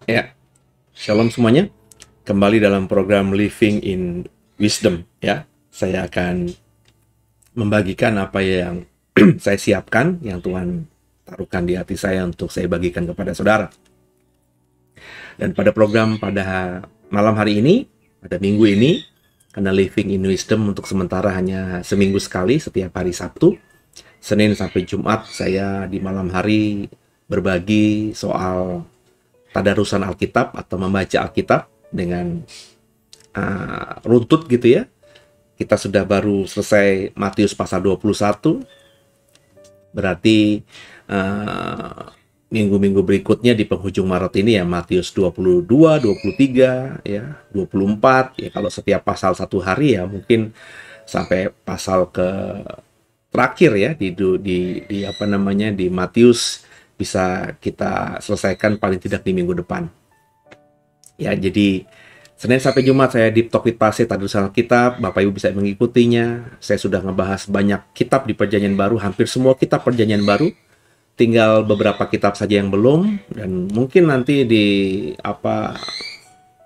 Ya, shalom semuanya. Kembali dalam program Living in Wisdom ya. Saya akan membagikan apa yang saya siapkan, yang Tuhan taruhkan di hati saya untuk saya bagikan kepada saudara. Dan pada program pada malam hari ini, pada minggu ini, karena Living in Wisdom untuk sementara hanya seminggu sekali setiap hari Sabtu, Senin sampai Jumat saya di malam hari berbagi soal tadarusan Alkitab atau membaca Alkitab dengan runtut gitu ya. Kita sudah baru selesai Matius pasal 21. Berarti minggu-minggu berikutnya di penghujung Maret ini ya Matius 22, 23, ya 24. Ya kalau setiap pasal satu hari ya mungkin sampai pasal ke terakhir ya di apa namanya di Matius bisa kita selesaikan paling tidak di minggu depan. Ya, jadi Senin sampai Jumat saya Deep Talk with Pastor Tadarusan Alkitab. Bapak Ibu bisa mengikutinya. Saya sudah ngebahas banyak kitab di Perjanjian Baru, hampir semua kitab Perjanjian Baru. Tinggal beberapa kitab saja yang belum, dan mungkin nanti di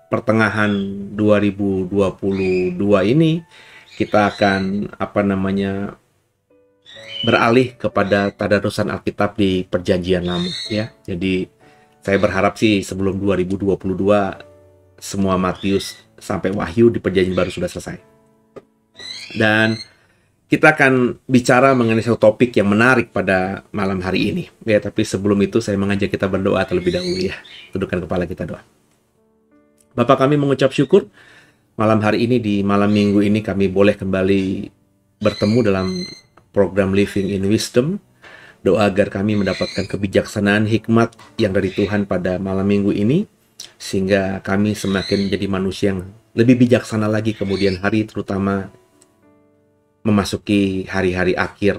pertengahan 2022 ini kita akan beralih kepada tadarusan Alkitab di Perjanjian Lama ya. Jadi saya berharap sih sebelum 2022 semua Matius sampai Wahyu di Perjanjian Baru sudah selesai. Dan kita akan bicara mengenai satu topik yang menarik pada malam hari ini ya, tapi sebelum itu saya mengajak kita berdoa terlebih dahulu ya. Tundukkan kepala kita doa. Bapa, kami mengucap syukur malam hari ini, di malam minggu ini kami boleh kembali bertemu dalam program Living in Wisdom. Doa agar kami mendapatkan kebijaksanaan hikmat yang dari Tuhan pada malam minggu ini, sehingga kami semakin menjadi manusia yang lebih bijaksana lagi kemudian hari, terutama memasuki hari-hari akhir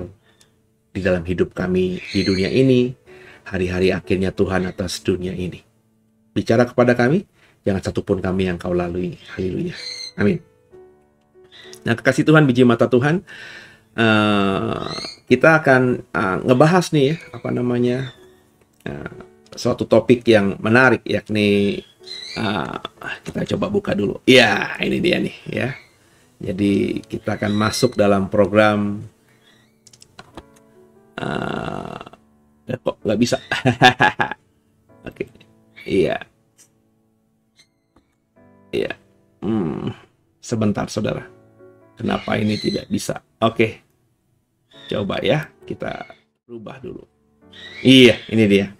di dalam hidup kami di dunia ini, hari-hari akhirnya Tuhan atas dunia ini. Bicara kepada kami, jangan satupun kami yang kau lalui. Haleluya. Amin. Nah, kekasih Tuhan, biji mata Tuhan, kita akan ngebahas nih suatu topik yang menarik, yakni kita coba buka dulu. Ya, ini dia nih ya. Jadi kita akan masuk dalam program kok nggak bisa. Oke. Iya. Iya. Sebentar saudara. Kenapa ini tidak bisa? Oke. Coba ya, kita rubah dulu. Iya, ini dia.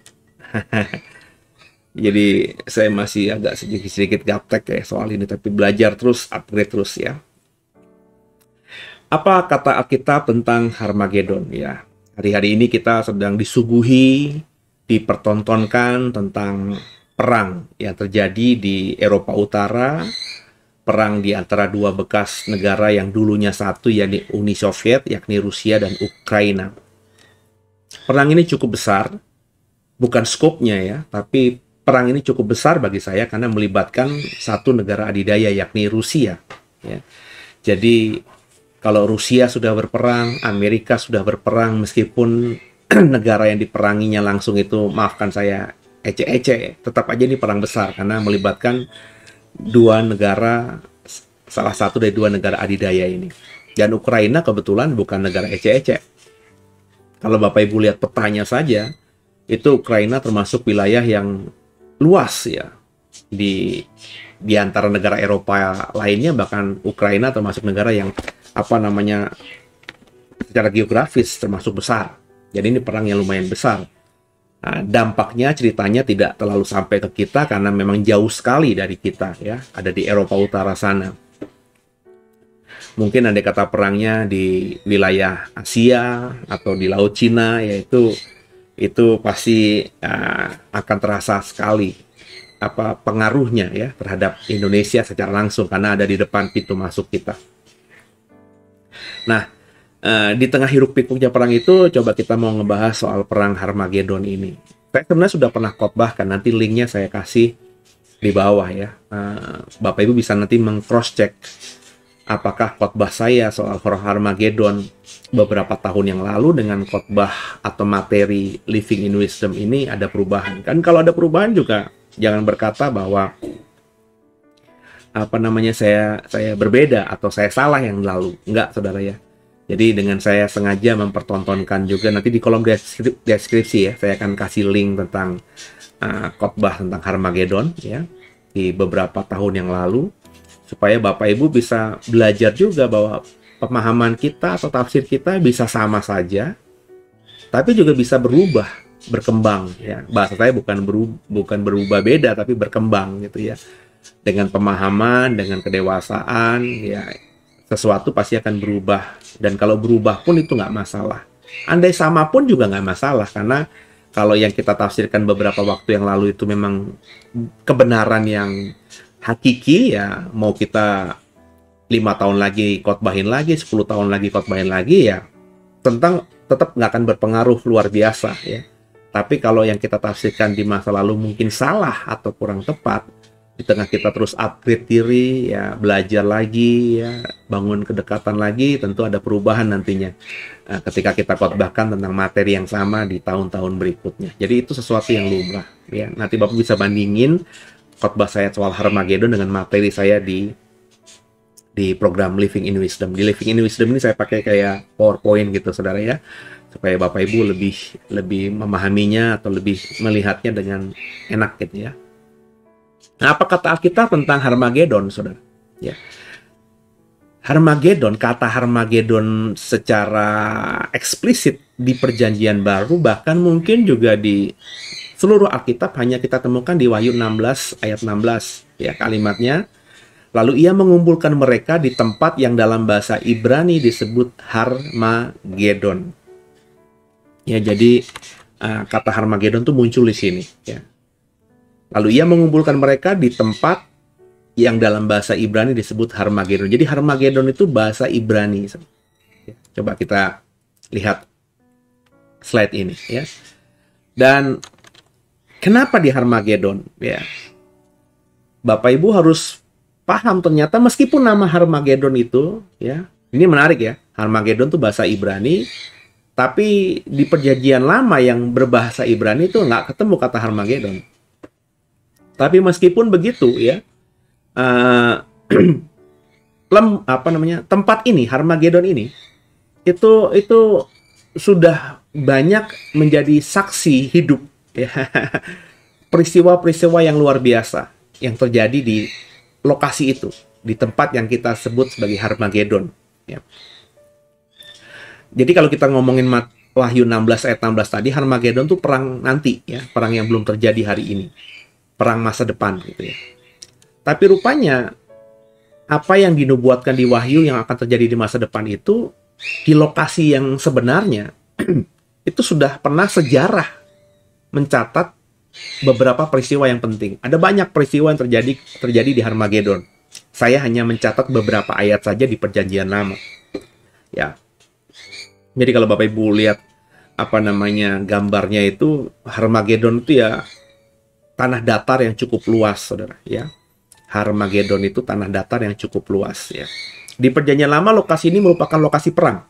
Jadi saya masih agak sedikit gaptek ya soal ini, tapi belajar terus, upgrade terus ya. Apa kata Alkitab tentang Harmagedon ya? Hari-hari ini kita sedang disuguhi, dipertontonkan tentang perang yang terjadi di Eropa Utara, perang di antara dua bekas negara yang dulunya satu, yakni Uni Soviet, yakni Rusia dan Ukraina. Perang ini cukup besar, bukan skopnya ya, tapi perang ini cukup besar bagi saya karena melibatkan satu negara adidaya, yakni Rusia. Ya. Jadi kalau Rusia sudah berperang, Amerika sudah berperang, meskipun negara yang diperanginya langsung itu, maafkan saya, ece-ece, tetap aja ini perang besar karena melibatkan dua negara, salah satu dari dua negara adidaya ini. Dan Ukraina kebetulan bukan negara ece-ece. Kalau Bapak Ibu lihat petanya saja, itu Ukraina termasuk wilayah yang luas ya. Di antara negara Eropa lainnya, bahkan Ukraina termasuk negara yang secara geografis termasuk besar. Jadi ini perang yang lumayan besar. Nah, dampaknya, ceritanya tidak terlalu sampai ke kita karena memang jauh sekali dari kita ya, ada di Eropa Utara sana. Mungkin andai kata perangnya di wilayah Asia atau di Laut Cina, yaitu itu pasti akan terasa sekali apa pengaruhnya ya terhadap Indonesia secara langsung karena ada di depan pintu masuk kita. Nah, di tengah hiruk pikuknya perang itu, coba kita mau ngebahas soal perang Harmagedon ini. Saya sebenarnya sudah pernah khotbah, kan nanti linknya saya kasih di bawah ya. Bapak Ibu bisa nanti meng-cross check apakah khotbah saya soal perang Harmagedon beberapa tahun yang lalu dengan khotbah atau materi Living in Wisdom ini ada perubahan. Kan kalau ada perubahan juga jangan berkata bahwa apa namanya saya berbeda atau saya salah yang lalu. Enggak, saudara ya. Jadi dengan saya sengaja mempertontonkan juga nanti di kolom deskripsi ya, saya akan kasih link tentang khotbah tentang Harmagedon ya di beberapa tahun yang lalu supaya Bapak Ibu bisa belajar juga bahwa pemahaman kita atau tafsir kita bisa sama saja tapi juga bisa berubah, berkembang ya. Bahasa saya bukan berubah beda tapi berkembang gitu ya. Dengan pemahaman, dengan kedewasaan ya sesuatu pasti akan berubah, dan kalau berubah pun itu nggak masalah. Andai sama pun juga nggak masalah, karena kalau yang kita tafsirkan beberapa waktu yang lalu itu memang kebenaran yang hakiki ya, mau kita 5 tahun lagi khotbahin lagi, 10 tahun lagi khotbahin lagi ya, tetap nggak akan berpengaruh luar biasa ya. Tapi kalau yang kita tafsirkan di masa lalu mungkin salah atau kurang tepat, di tengah kita terus upgrade diri ya, belajar lagi ya, bangun kedekatan lagi, tentu ada perubahan nantinya ketika kita khotbahkan tentang materi yang sama di tahun-tahun berikutnya. Jadi itu sesuatu yang lumrah ya. Nanti Bapak bisa bandingin khotbah saya soal Harmagedon dengan materi saya di program Living in Wisdom. Di Living in Wisdom ini saya pakai kayak PowerPoint gitu saudara ya, supaya Bapak Ibu lebih memahaminya atau lebih melihatnya dengan enak gitu ya. Nah, apa kata Alkitab tentang Harmagedon, saudara? Ya. Harmagedon, kata Harmagedon secara eksplisit di Perjanjian Baru, bahkan mungkin juga di seluruh Alkitab hanya kita temukan di Wahyu 16 ayat 16. Ya, kalimatnya, lalu ia mengumpulkan mereka di tempat yang dalam bahasa Ibrani disebut Harmagedon. Ya, jadi kata Harmagedon tuh muncul di sini. Ya. Lalu ia mengumpulkan mereka di tempat yang dalam bahasa Ibrani disebut Harmagedon. Jadi Harmagedon itu bahasa Ibrani. Coba kita lihat slide ini ya. Dan kenapa di Harmagedon ya? Bapak Ibu harus paham ternyata meskipun nama Harmagedon itu ya, ini menarik ya. Harmagedon itu bahasa Ibrani, tapi di Perjanjian Lama yang berbahasa Ibrani itu nggak ketemu kata Harmagedon. Tapi meskipun begitu ya, tempat ini Harmagedon ini itu sudah banyak menjadi saksi hidup ya, peristiwa-peristiwa yang luar biasa yang terjadi di lokasi itu, di tempat yang kita sebut sebagai Harmagedon ya. Jadi kalau kita ngomongin Wahyu 16 ayat 16 tadi, Harmagedon itu perang nanti ya, perang yang belum terjadi hari ini, perang masa depan gitu ya. Tapi rupanya apa yang dinubuatkan di Wahyu yang akan terjadi di masa depan itu di lokasi yang sebenarnya itu sudah pernah sejarah mencatat beberapa peristiwa yang penting. Ada banyak peristiwa yang terjadi di Harmagedon. Saya hanya mencatat beberapa ayat saja di Perjanjian Lama. Ya. Jadi kalau Bapak Ibu lihat gambarnya itu, Harmagedon itu ya tanah datar yang cukup luas, saudara ya. Harmagedon itu tanah datar yang cukup luas ya. Di Perjanjian Lama lokasi ini merupakan lokasi perang.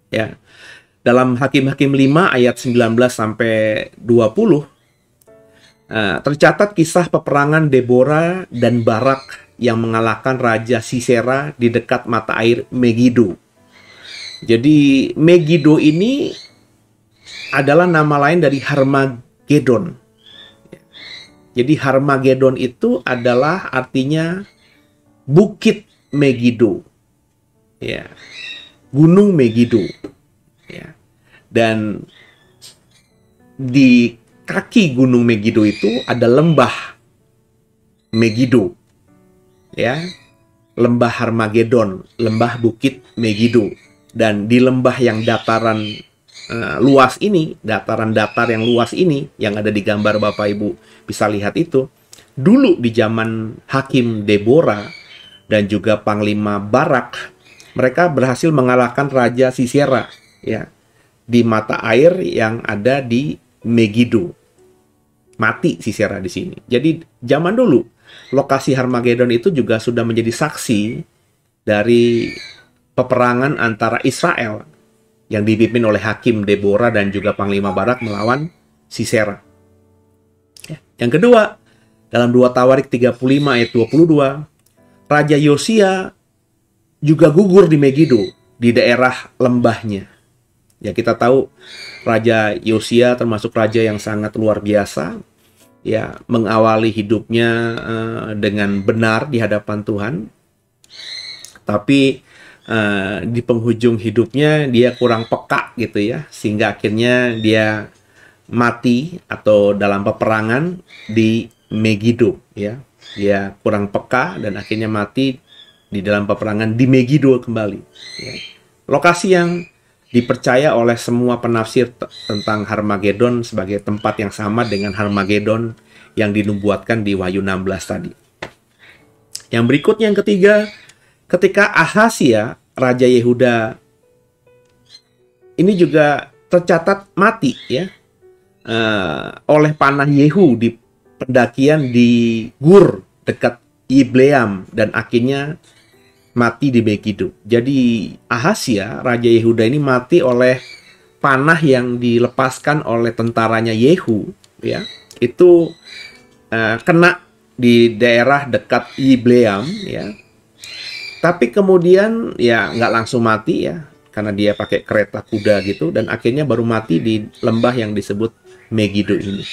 Ya. Dalam Hakim-Hakim 5 ayat 19 sampai 20 tercatat kisah peperangan Deborah dan Barak yang mengalahkan Raja Sisera di dekat mata air Megiddo. Jadi Megiddo ini adalah nama lain dari Harmagedon. Jadi Harmagedon itu adalah artinya bukit Megiddo. Ya. Gunung Megiddo. Ya. Dan di kaki Gunung Megiddo itu ada lembah Megiddo. Ya. Lembah Harmagedon, lembah bukit Megiddo. Dan di lembah yang dataran luas ini, dataran datar yang luas ini, yang ada di gambar Bapak Ibu bisa lihat itu, dulu di zaman Hakim Deborah dan juga Panglima Barak, mereka berhasil mengalahkan Raja Sisera ya di mata air yang ada di Megiddo. Mati Sisera di sini. Jadi zaman dulu lokasi Harmagedon itu juga sudah menjadi saksi dari peperangan antara Israel yang dipimpin oleh Hakim Deborah dan juga Panglima Barak melawan Sisera. Ya. Yang kedua, dalam 2 Tawarik 35 ayat 22, Raja Yosia juga gugur di Megiddo, di daerah lembahnya. Ya, kita tahu Raja Yosia termasuk raja yang sangat luar biasa, ya, mengawali hidupnya dengan benar di hadapan Tuhan. Tapi di penghujung hidupnya dia kurang peka gitu ya, sehingga akhirnya dia mati atau dalam peperangan di Megiddo ya. Dia kurang peka dan akhirnya mati di dalam peperangan di Megiddo kembali ya. Lokasi yang dipercaya oleh semua penafsir tentang Harmagedon sebagai tempat yang sama dengan Harmagedon yang dinubuatkan di Wahyu 16 tadi. Yang berikutnya, yang ketiga, ketika Ahazia, Raja Yehuda, ini juga tercatat mati ya oleh panah Yehu di pendakian di Gur dekat Ibleam dan akhirnya mati di Megiddo. Jadi Ahazia, Raja Yehuda ini mati oleh panah yang dilepaskan oleh tentaranya Yehu ya. Itu kena di daerah dekat Ibleam ya. Tapi kemudian ya nggak langsung mati ya, karena dia pakai kereta kuda gitu, dan akhirnya baru mati di lembah yang disebut Megiddo ini.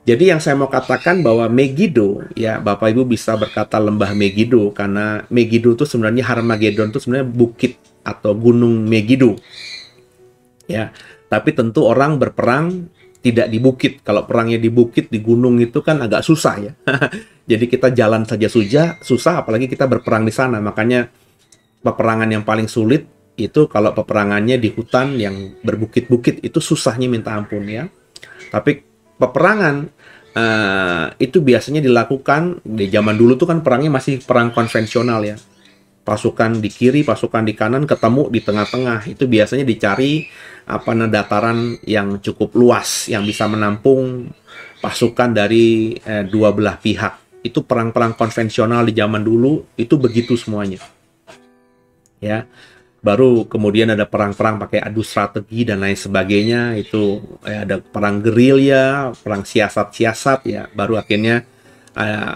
Jadi yang saya mau katakan bahwa Megiddo, ya Bapak Ibu bisa berkata lembah Megiddo, karena Megiddo itu sebenarnya Harmagedon itu sebenarnya bukit atau gunung Megiddo. Ya, tapi tentu orang berperang tidak di bukit. Kalau perangnya di bukit, di gunung itu kan agak susah ya. Jadi kita jalan saja susah, apalagi kita berperang di sana. Makanya peperangan yang paling sulit itu kalau peperangannya di hutan yang berbukit-bukit, itu susahnya minta ampun ya. Tapi peperangan itu biasanya dilakukan di zaman dulu tuh kan perangnya masih perang konvensional ya. Pasukan di kiri, pasukan di kanan ketemu di tengah-tengah. Itu biasanya dicari dataran yang cukup luas yang bisa menampung pasukan dari dua belah pihak. Itu perang-perang konvensional di zaman dulu itu begitu semuanya. Ya. Baru kemudian ada perang-perang pakai adu strategi dan lain sebagainya. Itu ada perang gerilya, perang siasat-siasat ya. Baru akhirnya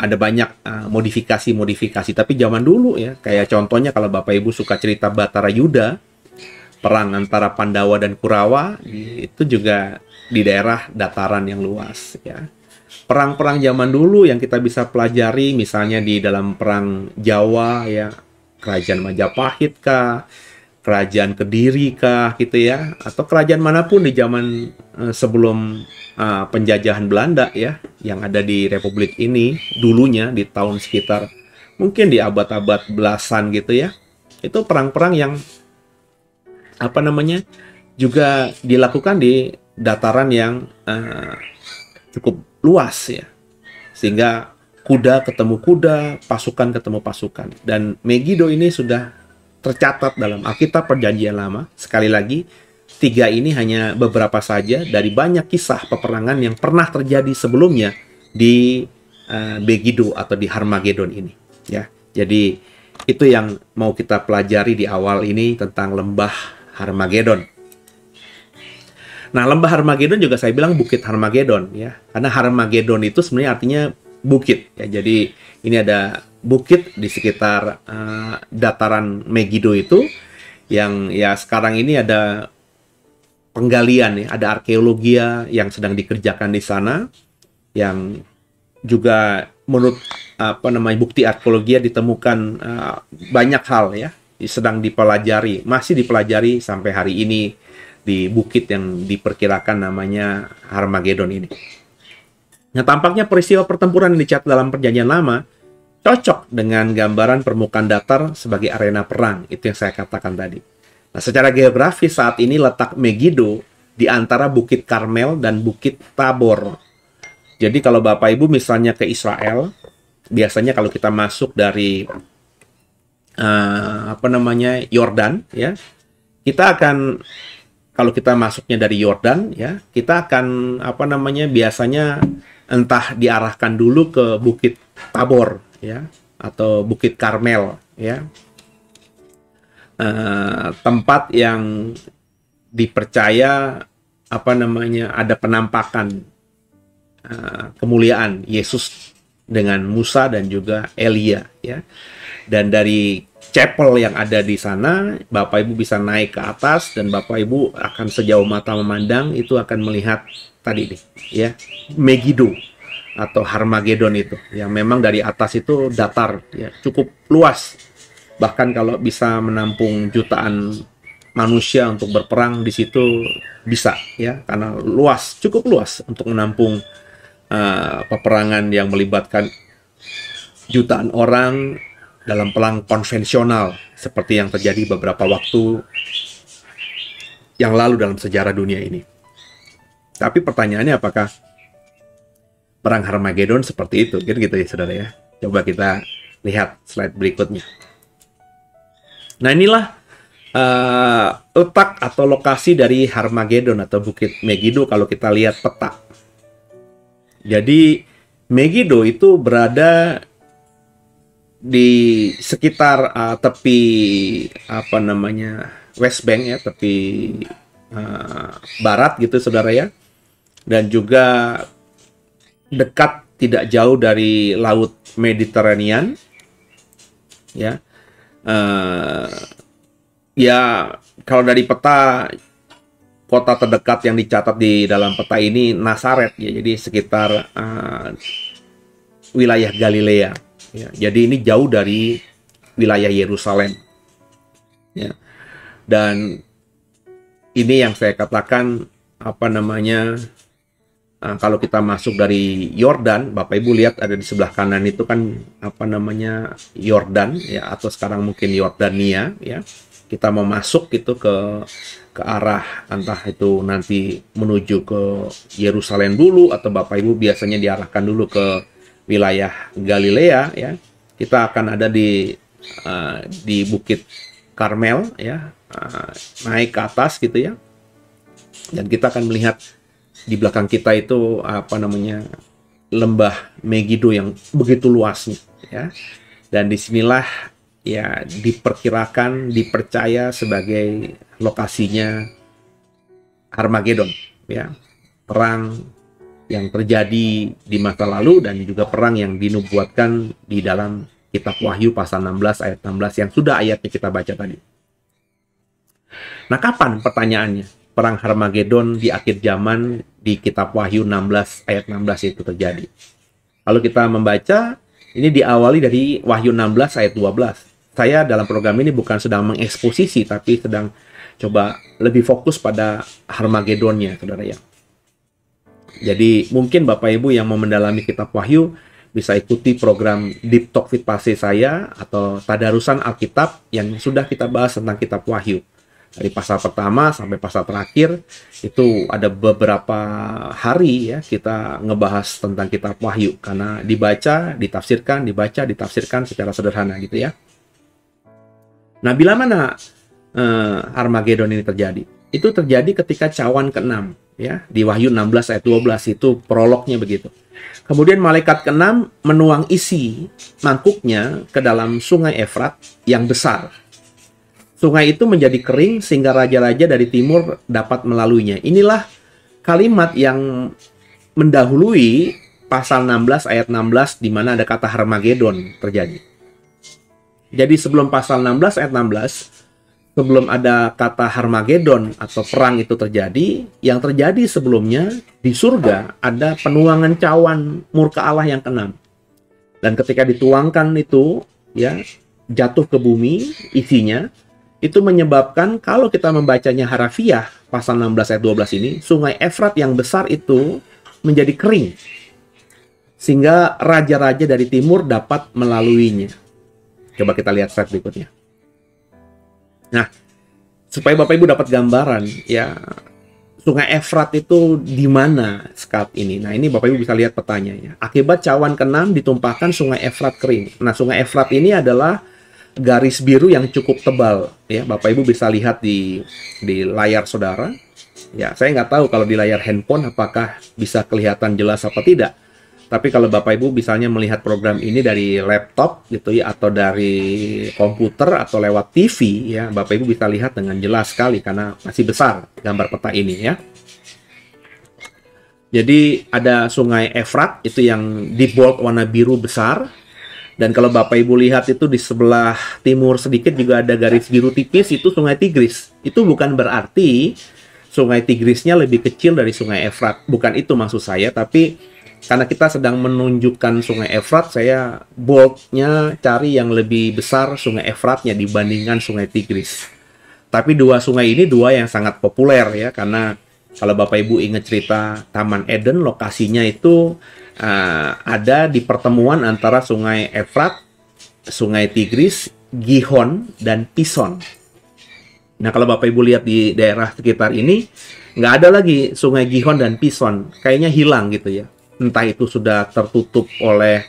ada banyak modifikasi-modifikasi. Tapi zaman dulu ya, kayak contohnya kalau Bapak Ibu suka cerita Batara Yuda, perang antara Pandawa dan Kurawa, itu juga di daerah dataran yang luas ya. Perang-perang zaman dulu yang kita bisa pelajari misalnya di dalam perang Jawa ya, Kerajaan Majapahit kah, Kerajaan Kediri kah gitu ya, atau kerajaan manapun di zaman sebelum penjajahan Belanda ya, yang ada di Republik ini dulunya di tahun sekitar mungkin di abad-abad belasan gitu ya. Itu perang-perang yang juga dilakukan di dataran yang cukup luas ya, sehingga kuda ketemu kuda, pasukan ketemu pasukan. Dan Megiddo ini sudah tercatat dalam Alkitab Perjanjian Lama. Sekali lagi, 3 ini hanya beberapa saja dari banyak kisah peperangan yang pernah terjadi sebelumnya di Megiddo atau di Harmagedon ini ya. Jadi itu yang mau kita pelajari di awal ini tentang lembah Harmagedon. Nah, lembah Harmagedon juga saya bilang bukit Harmagedon ya. Karena Harmagedon itu sebenarnya artinya bukit ya. Jadi ini ada bukit di sekitar dataran Megiddo itu yang ya sekarang ini ada penggalian ya, ada arkeologi yang sedang dikerjakan di sana, yang juga menurut bukti arkeologi ditemukan banyak hal ya, sedang dipelajari, masih dipelajari sampai hari ini di bukit yang diperkirakan namanya Harmagedon ini. Nah, tampaknya peristiwa pertempuran yang dicatat dalam Perjanjian Lama cocok dengan gambaran permukaan datar sebagai arena perang. Itu yang saya katakan tadi. Nah, secara geografis saat ini letak Megiddo di antara Bukit Karmel dan Bukit Tabor. Jadi kalau Bapak Ibu misalnya ke Israel, biasanya kalau kita masuk dari Yordan, ya, kita akan, kalau kita masuknya dari Yordan, ya, kita akan biasanya entah diarahkan dulu ke Bukit Tabor, ya, atau Bukit Karmel, ya, tempat yang dipercaya ada penampakan kemuliaan Yesus dengan Musa dan juga Elia, ya. Dan dari chapel yang ada di sana, Bapak Ibu bisa naik ke atas dan Bapak Ibu akan sejauh mata memandang itu akan melihat tadi nih, ya, Megiddo atau Harmagedon itu, yang memang dari atas itu datar, ya, cukup luas. Bahkan kalau bisa menampung jutaan manusia untuk berperang di situ bisa, ya, karena luas, cukup luas untuk menampung peperangan yang melibatkan jutaan orang dalam perang konvensional seperti yang terjadi beberapa waktu yang lalu dalam sejarah dunia ini. Tapi pertanyaannya, apakah perang Harmagedon seperti itu? Gitu ya, saudara, ya. Coba kita lihat slide berikutnya. Nah, inilah letak atau lokasi dari Harmagedon atau Bukit Megiddo kalau kita lihat peta. Jadi Megiddo itu berada di sekitar tepi West Bank, ya, tepi barat gitu, saudara, ya, dan juga dekat tidak jauh dari Laut Mediterranean, ya. Ya, kalau dari peta, kota terdekat yang dicatat di dalam peta ini Nazaret, ya, jadi sekitar wilayah Galilea, ya. Jadi ini jauh dari wilayah Yerusalem, ya. Dan ini yang saya katakan kalau kita masuk dari Yordan, Bapak Ibu lihat ada di sebelah kanan itu kan Yordan, ya, atau sekarang mungkin Yordania, ya. Kita mau masuk gitu ke arah entah itu nanti menuju ke Yerusalem dulu, atau Bapak Ibu biasanya diarahkan dulu ke wilayah Galilea, ya. Kita akan ada di Bukit Karmel, ya, naik ke atas gitu, ya. Dan kita akan melihat di belakang kita itu lembah Megiddo yang begitu luasnya, ya. Dan disinilah, ya, dipercaya sebagai lokasinya Harmagedon, ya, perang yang terjadi di masa lalu dan juga perang yang dinubuatkan di dalam kitab Wahyu pasal 16 ayat 16 yang sudah ayatnya kita baca tadi. Nah, kapan, pertanyaannya, perang Harmagedon di akhir zaman di kitab Wahyu 16 ayat 16 itu terjadi? Kalau kita membaca, ini diawali dari Wahyu 16 ayat 12. Saya dalam program ini bukan sedang mengeksposisi, tapi sedang coba lebih fokus pada Harmagedonnya, saudara, ya. Jadi mungkin Bapak Ibu yang mau mendalami kitab Wahyu bisa ikuti program Deep Talk with Pastor saya atau Tadarusan Alkitab yang sudah kita bahas tentang kitab Wahyu. Dari pasal pertama sampai pasal terakhir itu ada beberapa hari, ya, kita ngebahas tentang kitab Wahyu karena dibaca, ditafsirkan secara sederhana gitu, ya. Nah, bila mana Harmagedon ini terjadi? Itu terjadi ketika cawan ke-6, ya, di Wahyu 16 ayat 12 itu prolognya begitu. Kemudian malaikat ke-6 menuang isi mangkuknya ke dalam sungai Efrat yang besar. Sungai itu menjadi kering sehingga raja-raja dari timur dapat melaluinya. Inilah kalimat yang mendahului pasal 16 ayat 16 di mana ada kata Harmagedon terjadi. Jadi sebelum pasal 16 ayat 16, sebelum ada kata Harmagedon atau perang itu terjadi, yang terjadi sebelumnya di surga ada penuangan cawan murka Allah yang ke-6. Dan ketika dituangkan itu, ya, jatuh ke bumi isinya, itu menyebabkan kalau kita membacanya harafiah pasal 16 ayat 12 ini, sungai Efrat yang besar itu menjadi kering. Sehingga raja-raja dari timur dapat melaluinya. Coba kita lihat slide berikutnya. Nah, supaya Bapak Ibu dapat gambaran ya, Sungai Efrat itu di mana saat ini. Nah, ini Bapak Ibu bisa lihat petanya ya. Akibat cawan ke-6 ditumpahkan Sungai Efrat kering. Nah, Sungai Efrat ini adalah garis biru yang cukup tebal ya. Bapak Ibu bisa lihat di layar saudara. Ya, saya nggak tahu kalau di layar handphone apakah bisa kelihatan jelas apa tidak. Tapi kalau Bapak Ibu misalnya melihat program ini dari laptop gitu ya, atau dari komputer atau lewat TV ya, Bapak Ibu bisa lihat dengan jelas sekali karena masih besar gambar peta ini ya. Jadi ada Sungai Efrat itu yang di bold warna biru besar. Dan kalau Bapak Ibu lihat itu di sebelah timur sedikit juga ada garis biru tipis, itu Sungai Tigris. Itu bukan berarti Sungai Tigrisnya lebih kecil dari Sungai Efrat. Bukan itu maksud saya, tapi karena kita sedang menunjukkan Sungai Efrat, saya boldnya cari yang lebih besar Sungai Efratnya dibandingkan Sungai Tigris. Tapi dua sungai ini dua yang sangat populer ya, karena kalau Bapak Ibu ingat cerita Taman Eden, lokasinya itu ada di pertemuan antara Sungai Efrat, Sungai Tigris, Gihon, dan Pison. Nah, kalau Bapak Ibu lihat di daerah sekitar ini, nggak ada lagi Sungai Gihon dan Pison. Kayaknya hilang gitu ya. Entah itu sudah tertutup oleh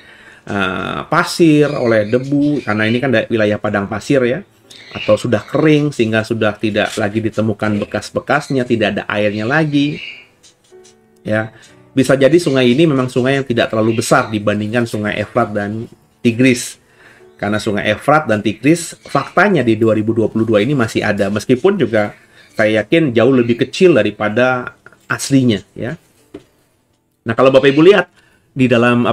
pasir, oleh debu, karena ini kan wilayah padang pasir ya. Atau sudah kering, sehingga sudah tidak lagi ditemukan bekas-bekasnya, tidak ada airnya lagi. Ya, bisa jadi sungai ini memang sungai yang tidak terlalu besar dibandingkan Sungai Efrat dan Tigris. Karena Sungai Efrat dan Tigris faktanya di 2022 ini masih ada, meskipun juga saya yakin jauh lebih kecil daripada aslinya ya. Nah, kalau Bapak Ibu lihat di dalam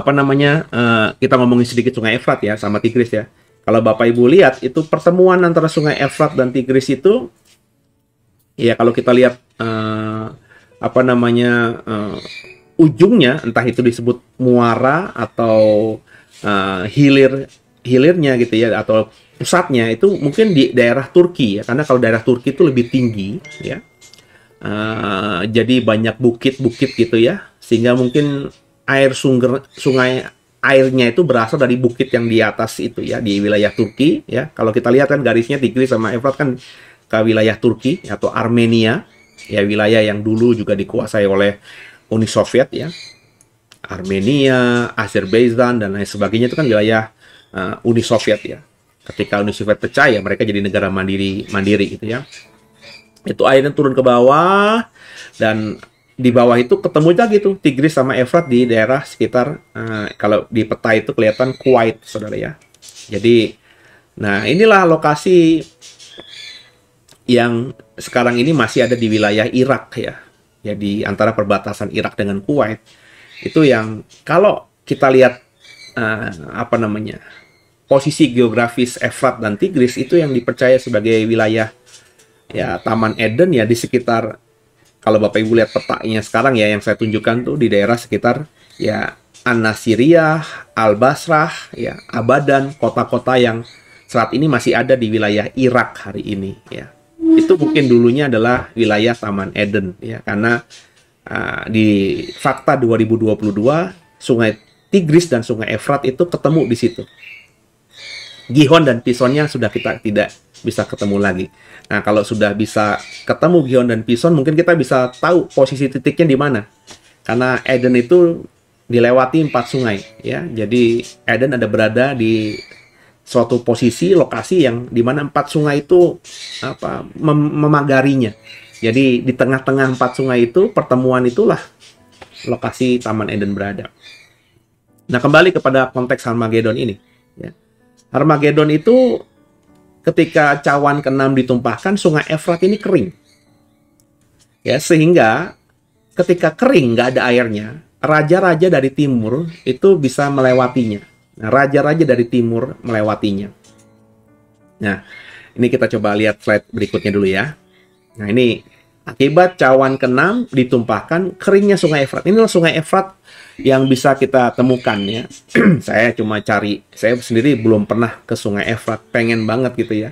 kita ngomongin sedikit Sungai Efrat ya sama Tigris ya. Kalau Bapak Ibu lihat itu pertemuan antara Sungai Efrat dan Tigris itu ya, kalau kita lihat ujungnya, entah itu disebut muara atau hilirnya gitu ya, atau pusatnya itu mungkin di daerah Turki ya, karena kalau daerah Turki itu lebih tinggi ya, jadi banyak bukit-bukit gitu ya, sehingga mungkin sungai airnya itu berasal dari bukit yang di atas itu ya, di wilayah Turki ya. Kalau kita lihat kan garisnya Tigris sama Efrat kan ke wilayah Turki atau Armenia ya, wilayah yang dulu juga dikuasai oleh Uni Soviet ya, Armenia, Azerbaijan dan lain sebagainya, itu kan wilayah Uni Soviet ya. Ketika Uni Soviet pecah ya, mereka jadi negara mandiri gitu ya. Itu airnya turun ke bawah, dan di bawah itu ketemu lagi tuh Tigris sama Efrat di daerah sekitar kalau di peta itu kelihatan Kuwait saudara ya. Jadi nah, inilah lokasi yang sekarang ini masih ada di wilayah Irak ya. Jadi antara perbatasan Irak dengan Kuwait, itu yang kalau kita lihat posisi geografis Efrat dan Tigris itu yang dipercaya sebagai wilayah ya Taman Eden ya, di sekitar, kalau Bapak Ibu lihat petanya sekarang ya yang saya tunjukkan tuh di daerah sekitar ya An-Nasiriyah, Al-Basrah ya, Abadan, kota-kota yang saat ini masih ada di wilayah Irak hari ini ya. Itu mungkin dulunya adalah wilayah Taman Eden ya, karena di fakta 2022 Sungai Tigris dan Sungai Efrat itu ketemu di situ. Gihon dan Pisonnya sudah kita tidak bisa ketemu lagi. Nah, kalau sudah bisa ketemu Gihon dan Pison, mungkin kita bisa tahu posisi titiknya di mana. Karena Eden itu dilewati 4 sungai ya. Jadi Eden ada berada di suatu posisi lokasi yang dimana 4 sungai itu memagarinya. Jadi di tengah-tengah 4 sungai itu, pertemuan itulah lokasi Taman Eden berada. Nah, kembali kepada konteks Harmagedon ini ya. Harmagedon itu ketika cawan ke-6 ditumpahkan, Sungai Efrat ini kering ya, sehingga ketika kering nggak ada airnya, raja-raja dari timur itu bisa melewatinya. Nah, raja-raja dari timur melewatinya. Nah, ini kita coba lihat slide berikutnya dulu ya. Nah, ini akibat cawan ke-6 ditumpahkan, keringnya Sungai Efrat. Inilah Sungai Efrat yang bisa kita temukan ya. Saya cuma cari, saya sendiri belum pernah ke Sungai Efrat, pengen banget gitu ya.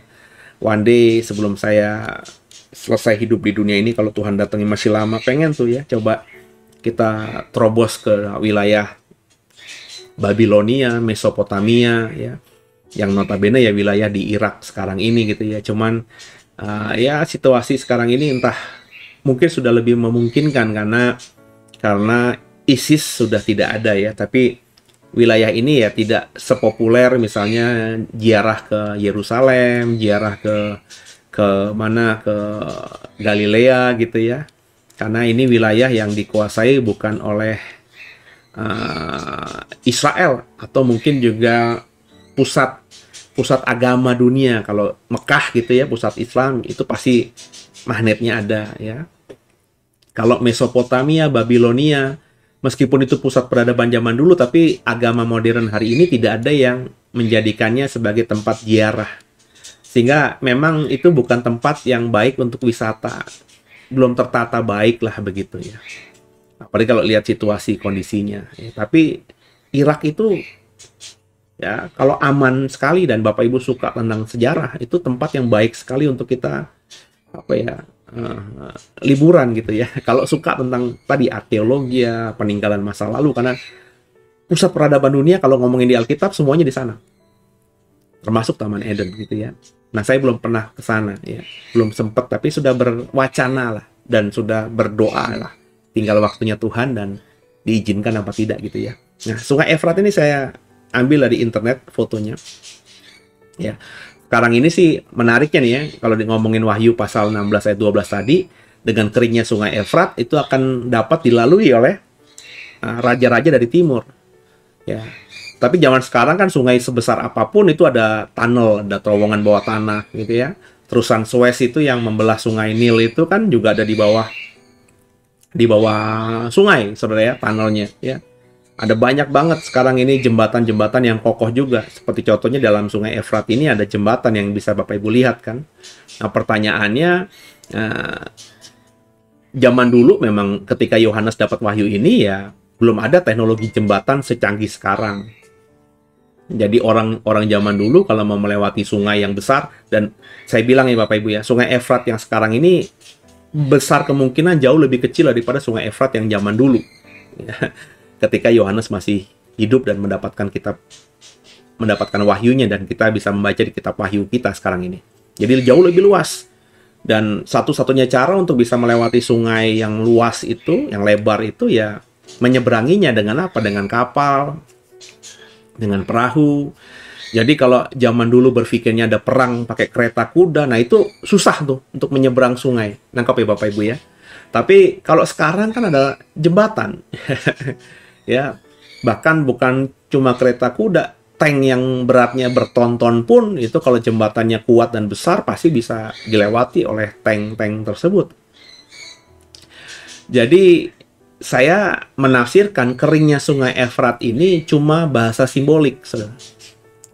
One day sebelum saya selesai hidup di dunia ini, kalau Tuhan datangnya masih lama, pengen tuh ya coba kita terobos ke wilayah Babilonia, Mesopotamia ya, yang notabene ya wilayah di Irak sekarang ini gitu ya. Cuman Ya situasi sekarang ini entah mungkin sudah lebih memungkinkan karena ISIS sudah tidak ada ya, tapi wilayah ini ya tidak sepopuler misalnya ziarah ke Yerusalem, ziarah ke mana ke Galilea gitu ya. Karena ini wilayah yang dikuasai bukan oleh Israel atau mungkin juga pusat pusat agama dunia. Kalau Mekah gitu ya, pusat Islam itu pasti magnetnya ada ya. Kalau Mesopotamia, Babilonia, meskipun itu pusat peradaban zaman dulu, tapi agama modern hari ini tidak ada yang menjadikannya sebagai tempat ziarah. Sehingga memang itu bukan tempat yang baik untuk wisata. Belum tertata baik lah begitu ya. Apalagi kalau lihat situasi kondisinya. Ya, tapi Irak itu ya kalau aman sekali dan Bapak Ibu suka tentang sejarah, itu tempat yang baik sekali untuk kita apa ya liburan gitu ya. Kalau suka tentang tadi arkeologi ya, peninggalan masa lalu, karena pusat peradaban dunia kalau ngomongin di Alkitab semuanya di sana, termasuk Taman Eden gitu ya. Nah saya belum pernah ke sana ya, belum sempat, tapi sudah berwacana lah dan sudah berdoa lah. Tinggal waktunya Tuhan dan diizinkan apa tidak gitu ya. Nah Sungai Efrat ini saya ambil dari internet fotonya ya. Sekarang ini sih menariknya nih ya, kalau ngomongin Wahyu pasal 16 ayat 12 tadi, dengan keringnya Sungai Efrat itu akan dapat dilalui oleh raja-raja dari timur. Ya. Tapi zaman sekarang kan sungai sebesar apapun itu ada tunnel, ada terowongan bawah tanah gitu ya. Terusan Suez itu yang membelah Sungai Nil itu kan juga ada di bawah sungai, saudara ya, tunnelnya ya. Ada banyak banget sekarang ini jembatan-jembatan yang kokoh juga. Seperti contohnya dalam Sungai Efrat ini ada jembatan yang bisa Bapak Ibu lihat kan. Nah pertanyaannya, zaman dulu memang ketika Yohanes dapat wahyu ini ya belum ada teknologi jembatan secanggih sekarang. Jadi orang-orang zaman dulu kalau mau melewati sungai yang besar, dan saya bilang ya Bapak Ibu ya, Sungai Efrat yang sekarang ini besar kemungkinan jauh lebih kecil daripada Sungai Efrat yang zaman dulu. Ketika Yohanes masih hidup dan mendapatkan wahyunya, dan kita bisa membaca di kitab wahyu kita sekarang ini. Jadi jauh lebih luas. Dan satu-satunya cara untuk bisa melewati sungai yang luas itu, yang lebar itu ya menyeberanginya dengan apa? Dengan kapal, dengan perahu. Jadi kalau zaman dulu berpikirnya ada perang pakai kereta kuda, nah itu susah tuh untuk menyeberang sungai. Nangkap ya Bapak Ibu ya. Tapi kalau sekarang kan ada jembatan. Ya, bahkan bukan cuma kereta kuda, tank yang beratnya bertonton pun itu kalau jembatannya kuat dan besar pasti bisa dilewati oleh tank-tank tersebut. Jadi saya menafsirkan keringnya Sungai Efrat ini cuma bahasa simbolik, saudara.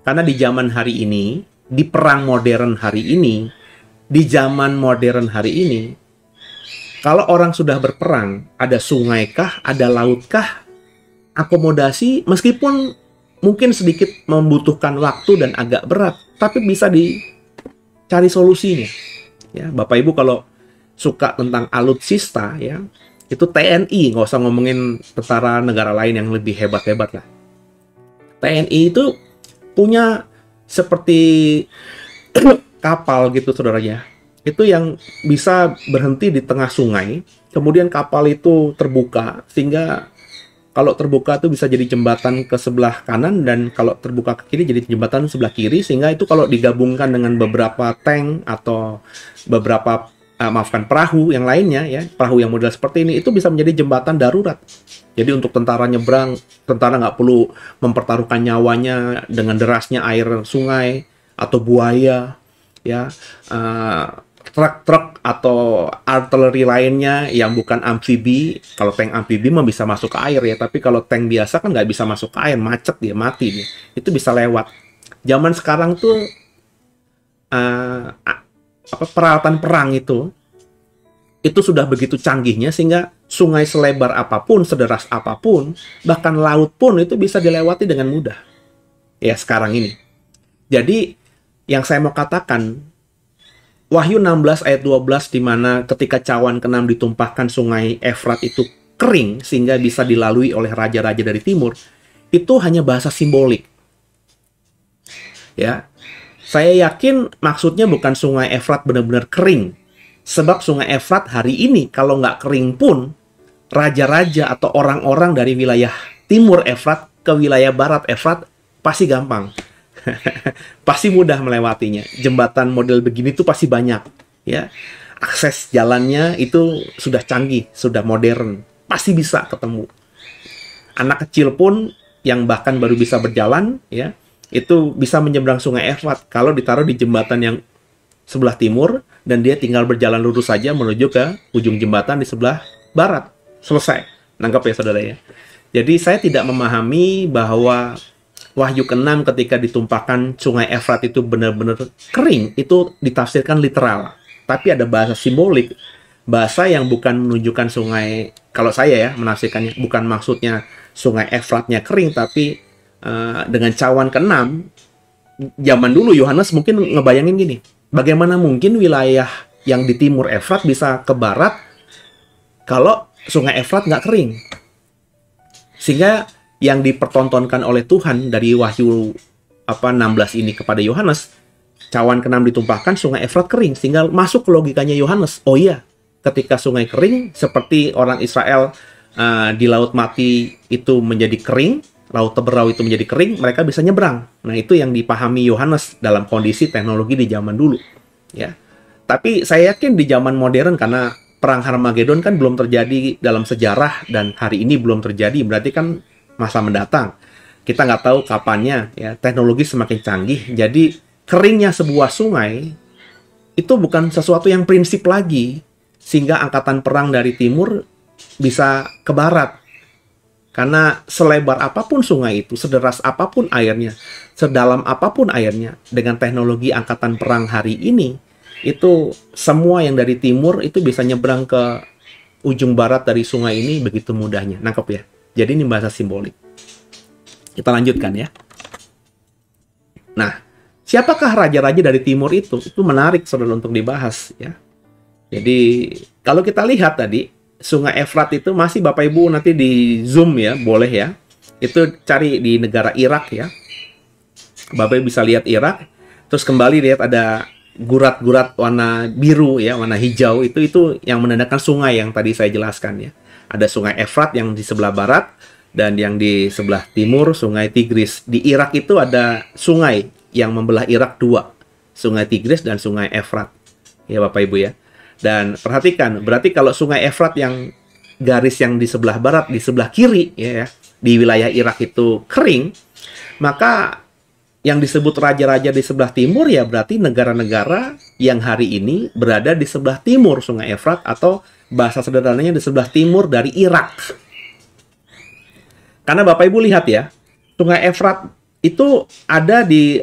Karena di zaman hari ini, di perang modern hari ini, di zaman modern hari ini, kalau orang sudah berperang, ada sungai kah, ada laut kah, akomodasi meskipun mungkin sedikit membutuhkan waktu dan agak berat, tapi bisa dicari solusinya. Ya, Bapak Ibu kalau suka tentang alutsista ya, itu TNI, nggak usah ngomongin tentara negara lain yang lebih hebat-hebat lah. TNI itu punya seperti kapal gitu saudaranya. Itu yang bisa berhenti di tengah sungai, kemudian kapal itu terbuka sehingga kalau terbuka itu bisa jadi jembatan ke sebelah kanan, dan kalau terbuka ke kiri jadi jembatan sebelah kiri, sehingga itu kalau digabungkan dengan beberapa tank atau beberapa perahu yang lainnya ya, perahu yang model seperti ini, itu bisa menjadi jembatan darurat. Jadi untuk tentara nyebrang, tentara nggak perlu mempertaruhkan nyawanya dengan derasnya air sungai atau buaya ya. Truk-truk atau artileri lainnya yang bukan amfibi. Kalau tank amfibi mah bisa masuk ke air ya, tapi kalau tank biasa kan nggak bisa masuk ke air, macet dia, mati dia. Itu bisa lewat. Zaman sekarang tuh peralatan perang itu sudah begitu canggihnya sehingga sungai selebar apapun, sederas apapun, bahkan laut pun itu bisa dilewati dengan mudah. Ya sekarang ini. Jadi yang saya mau katakan, Wahyu 16 ayat 12 di mana ketika cawan ke-6 ditumpahkan Sungai Efrat itu kering sehingga bisa dilalui oleh raja-raja dari timur, itu hanya bahasa simbolik. Ya. Saya yakin maksudnya bukan sungai Efrat benar-benar kering. Sebab sungai Efrat hari ini kalau nggak kering pun, raja-raja atau orang-orang dari wilayah timur Efrat ke wilayah barat Efrat pasti gampang. Pasti mudah melewatinya. Jembatan model begini tuh pasti banyak. Ya, akses jalannya itu sudah canggih, sudah modern. Pasti bisa ketemu. Anak kecil pun yang bahkan baru bisa berjalan, ya, itu bisa menyeberang sungai Efrat kalau ditaruh di jembatan yang sebelah timur dan dia tinggal berjalan lurus saja menuju ke ujung jembatan di sebelah barat. Selesai. Nangkap ya saudara ya. Jadi saya tidak memahami bahwa Wahyu ke-6 ketika ditumpahkan sungai Efrat itu benar-benar kering, itu ditafsirkan literal. Tapi ada bahasa simbolik, bahasa yang bukan menunjukkan sungai, kalau saya ya menafsirkannya, bukan maksudnya sungai Efratnya kering, tapi dengan cawan ke-6, zaman dulu Yohanes mungkin ngebayangin gini, bagaimana mungkin wilayah yang di timur Efrat bisa ke barat kalau sungai Efrat nggak kering? Sehingga yang dipertontonkan oleh Tuhan dari Wahyu 16 ini kepada Yohanes, cawan ke-6 ditumpahkan, sungai Efrat kering, sehingga masuk ke logikanya Yohanes. Oh iya, ketika sungai kering, seperti orang Israel di Laut Mati itu menjadi kering, Laut Teberau itu menjadi kering, mereka bisa nyebrang. Nah, itu yang dipahami Yohanes dalam kondisi teknologi di zaman dulu. Ya, tapi saya yakin di zaman modern, karena perang Harmagedon kan belum terjadi dalam sejarah dan hari ini belum terjadi, berarti kan masa mendatang. Kita nggak tahu kapannya, ya. Teknologi semakin canggih, jadi keringnya sebuah sungai itu bukan sesuatu yang prinsip lagi, sehingga angkatan perang dari timur bisa ke barat. Karena selebar apapun sungai itu, sederas apapun airnya, sedalam apapun airnya, dengan teknologi angkatan perang hari ini, itu semua yang dari timur itu bisa nyebrang ke ujung barat dari sungai ini begitu mudahnya. Nangkep ya? Jadi ini bahasa simbolik. Kita lanjutkan ya. Nah, siapakah raja-raja dari timur itu? Itu menarik saudara untuk dibahas ya. Jadi kalau kita lihat tadi, sungai Efrat itu masih Bapak Ibu nanti di zoom ya, boleh ya. Itu cari di negara Irak ya. Bapak Ibu bisa lihat Irak, terus kembali lihat ada gurat-gurat warna biru ya, warna hijau, itu yang menandakan sungai yang tadi saya jelaskan ya. Ada sungai Efrat yang di sebelah barat dan yang di sebelah timur sungai Tigris. Di Irak itu ada sungai yang membelah Irak dua, sungai Tigris dan sungai Efrat. Ya Bapak Ibu ya. Dan perhatikan, berarti kalau sungai Efrat yang garis yang di sebelah barat, di sebelah kiri ya, di wilayah Irak itu kering, maka yang disebut raja-raja di sebelah timur ya berarti negara-negara yang hari ini berada di sebelah timur sungai Efrat, atau bahasa sederhananya di sebelah timur dari Irak. Karena Bapak Ibu lihat ya, sungai Efrat itu ada di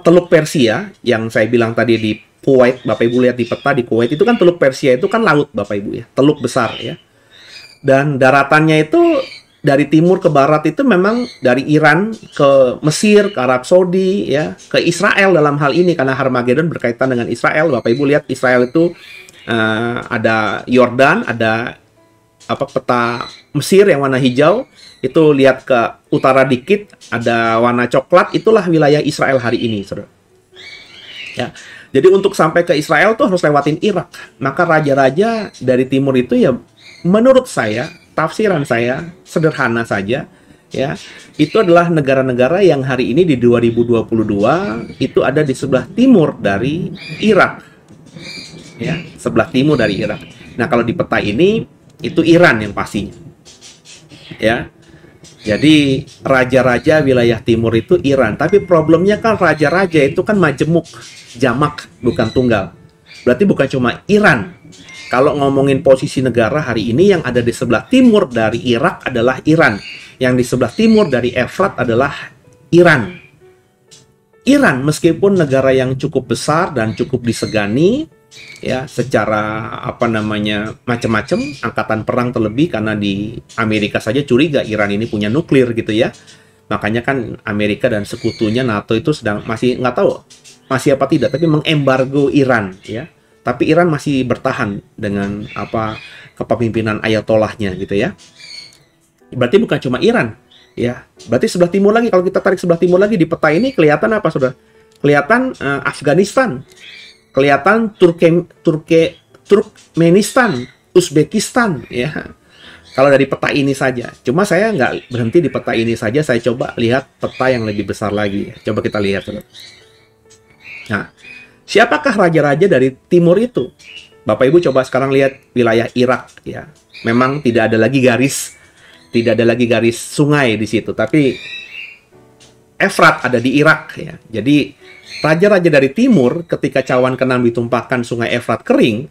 Teluk Persia yang saya bilang tadi di Kuwait. Bapak Ibu lihat di peta di Kuwait itu kan Teluk Persia, itu kan laut Bapak Ibu ya, teluk besar ya. Dan daratannya itu dari timur ke barat itu memang dari Iran ke Mesir, ke Arab Saudi ya, ke Israel dalam hal ini karena Harmagedon berkaitan dengan Israel. Bapak Ibu lihat Israel itu ada Yordan, ada peta Mesir yang warna hijau, itu lihat ke utara dikit ada warna coklat, itulah wilayah Israel hari ini, saudara. Ya. Jadi untuk sampai ke Israel tuh harus lewatin Irak. Maka raja-raja dari timur itu ya menurut saya, tafsiran saya sederhana saja ya, itu adalah negara-negara yang hari ini di 2022 itu ada di sebelah timur dari Irak. Ya, sebelah timur dari Irak. Nah, kalau di peta ini itu Iran yang pastinya. Ya. Jadi raja-raja wilayah timur itu Iran, tapi problemnya kan raja-raja itu kan majemuk, jamak, bukan tunggal. Berarti bukan cuma Iran. Kalau ngomongin posisi negara hari ini, yang ada di sebelah timur dari Irak adalah Iran. Yang di sebelah timur dari Efrat adalah Iran. Iran meskipun negara yang cukup besar dan cukup disegani ya, secara macam-macam, angkatan perang terlebih, karena di Amerika saja curiga Iran ini punya nuklir gitu ya. Makanya kan Amerika dan sekutunya NATO itu sedang masih nggak tahu masih apa tidak, tapi mengembargo Iran ya. Tapi Iran masih bertahan dengan kepemimpinan ayatollahnya gitu ya. Berarti bukan cuma Iran ya. Berarti sebelah timur lagi, kalau kita tarik sebelah timur lagi di peta ini kelihatan apa, Saudara? kelihatan Afghanistan, kelihatan Turkmenistan, Uzbekistan, ya. Kalau dari peta ini saja. Cuma saya nggak berhenti di peta ini saja, saya coba lihat peta yang lebih besar lagi. Coba kita lihat. Nah, siapakah raja-raja dari timur itu? Bapak Ibu coba sekarang lihat wilayah Irak, ya. Memang tidak ada lagi garis sungai di situ, tapi Efrat ada di Irak, ya. Jadi raja-raja dari timur ketika cawan ke-6 ditumpahkan sungai Efrat kering,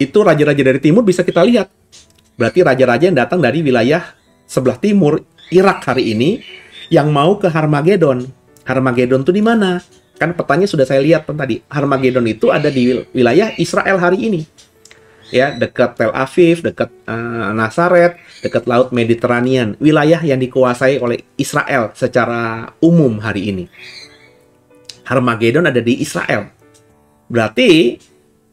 itu raja-raja dari timur bisa kita lihat. Berarti raja-raja yang datang dari wilayah sebelah timur Irak hari ini yang mau ke Harmagedon. Harmagedon itu di mana? Kan petanya sudah saya lihat tadi. Harmagedon itu ada di wilayah Israel hari ini. Ya, dekat Tel Aviv, dekat Nazaret, dekat Laut Mediterranean. Wilayah yang dikuasai oleh Israel secara umum hari ini. Harmagedon ada di Israel. Berarti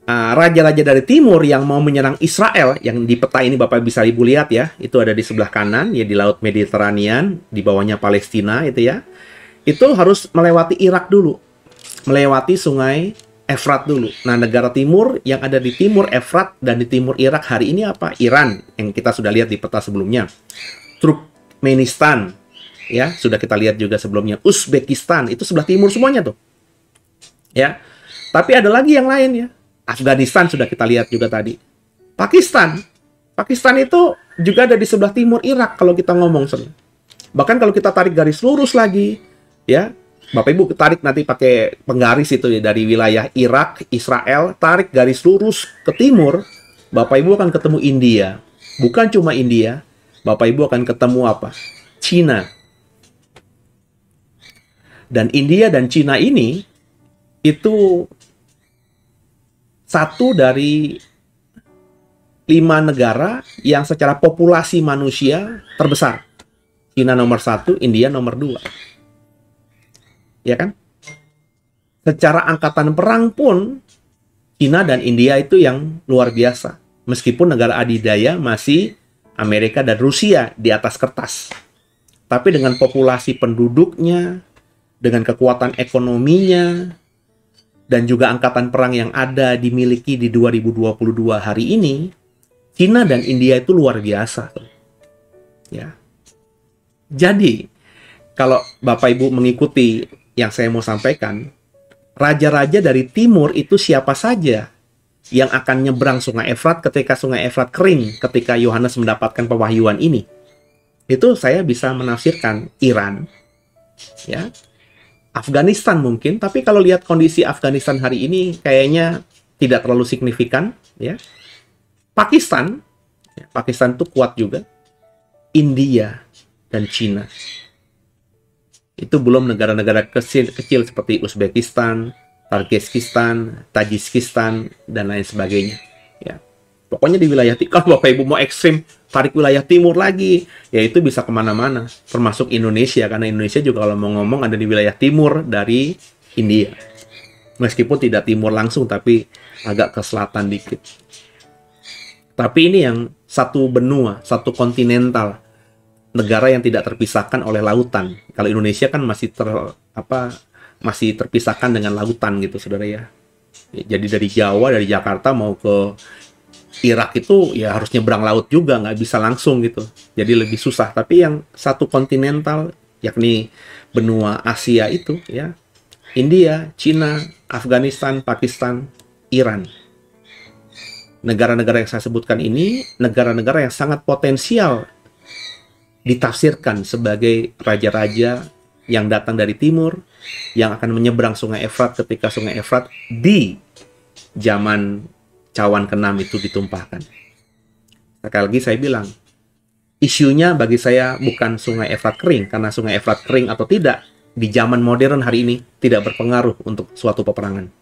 raja-raja dari timur yang mau menyerang Israel, yang di peta ini Bapak bisa Ibu lihat ya, itu ada di sebelah kanan, ya di Laut Mediterranean, di bawahnya Palestina itu ya, itu harus melewati Irak dulu, melewati sungai Efrat dulu. Nah, negara timur yang ada di timur Efrat dan di timur Irak hari ini apa? Iran, yang kita sudah lihat di peta sebelumnya. Turkmenistan, ya, sudah kita lihat juga sebelumnya. Uzbekistan, itu sebelah timur semuanya tuh. Ya, tapi ada lagi yang lain ya. Afghanistan sudah kita lihat juga tadi. Pakistan itu juga ada di sebelah timur Irak kalau kita ngomong. Bahkan kalau kita tarik garis lurus lagi, ya, Bapak Ibu tarik nanti pakai penggaris itu ya, dari wilayah Irak, Israel, tarik garis lurus ke timur, Bapak Ibu akan ketemu India. Bukan cuma India, Bapak Ibu akan ketemu apa? Cina. Dan India dan Cina ini itu satu dari 5 negara yang secara populasi manusia terbesar. Cina nomor 1, India nomor 2. Ya kan? Secara angkatan perang pun, Cina dan India itu yang luar biasa. Meskipun negara adidaya masih Amerika dan Rusia di atas kertas. Tapi dengan populasi penduduknya, dengan kekuatan ekonominya, dan juga angkatan perang yang ada dimiliki di 2022 hari ini, Cina dan India itu luar biasa. Ya. Jadi, kalau Bapak Ibu mengikuti yang saya mau sampaikan, raja-raja dari timur itu siapa saja yang akan nyebrang sungai Efrat ketika sungai Efrat kering, ketika Yohanes mendapatkan pewahyuan ini. Itu saya bisa menafsirkan Iran, ya, Afghanistan mungkin, tapi kalau lihat kondisi Afghanistan hari ini kayaknya tidak terlalu signifikan, ya. Pakistan itu kuat juga. India dan Cina. Itu belum negara-negara kecil seperti Uzbekistan, Kyrgyzstan, Tajikistan, dan lain sebagainya. Ya. Pokoknya di wilayah, kalau Bapak Ibu mau ekstrim, tarik wilayah timur lagi, ya itu bisa kemana-mana, termasuk Indonesia, karena Indonesia juga kalau mau ngomong ada di wilayah timur dari India. Meskipun tidak timur langsung, tapi agak ke selatan dikit. Tapi ini yang satu benua, satu kontinental, negara yang tidak terpisahkan oleh lautan. Kalau Indonesia kan masih terpisahkan dengan lautan gitu, saudara ya. Jadi dari Jawa, dari Jakarta mau ke Irak itu ya harus nyebrang laut juga, nggak bisa langsung gitu. Jadi lebih susah. Tapi yang satu kontinental, yakni benua Asia itu ya, India, Cina, Afghanistan, Pakistan, Iran. Negara-negara yang saya sebutkan ini, negara-negara yang sangat potensial ditafsirkan sebagai raja-raja yang datang dari timur, yang akan menyeberang sungai Efrat ketika sungai Efrat di zaman cawan ke-6 itu ditumpahkan. Sekali lagi saya bilang, isunya bagi saya bukan sungai Efrat kering, karena sungai Efrat kering atau tidak, di zaman modern hari ini tidak berpengaruh untuk suatu peperangan.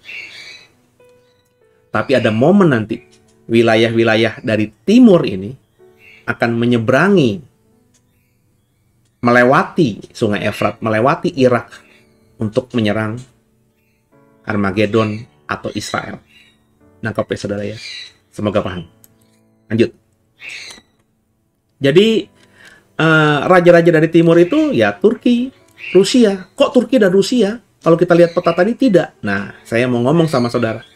Tapi ada momen nanti, wilayah-wilayah dari timur ini akan menyeberangi, melewati sungai Efrat, melewati Irak untuk menyerang Armageddon atau Israel. Nangkap ya saudara ya. Semoga paham. Lanjut. Jadi raja-raja dari timur itu ya Turki, Rusia. Kok Turki dan Rusia? Kalau kita lihat peta tadi tidak. Nah, saya mau ngomong sama saudara.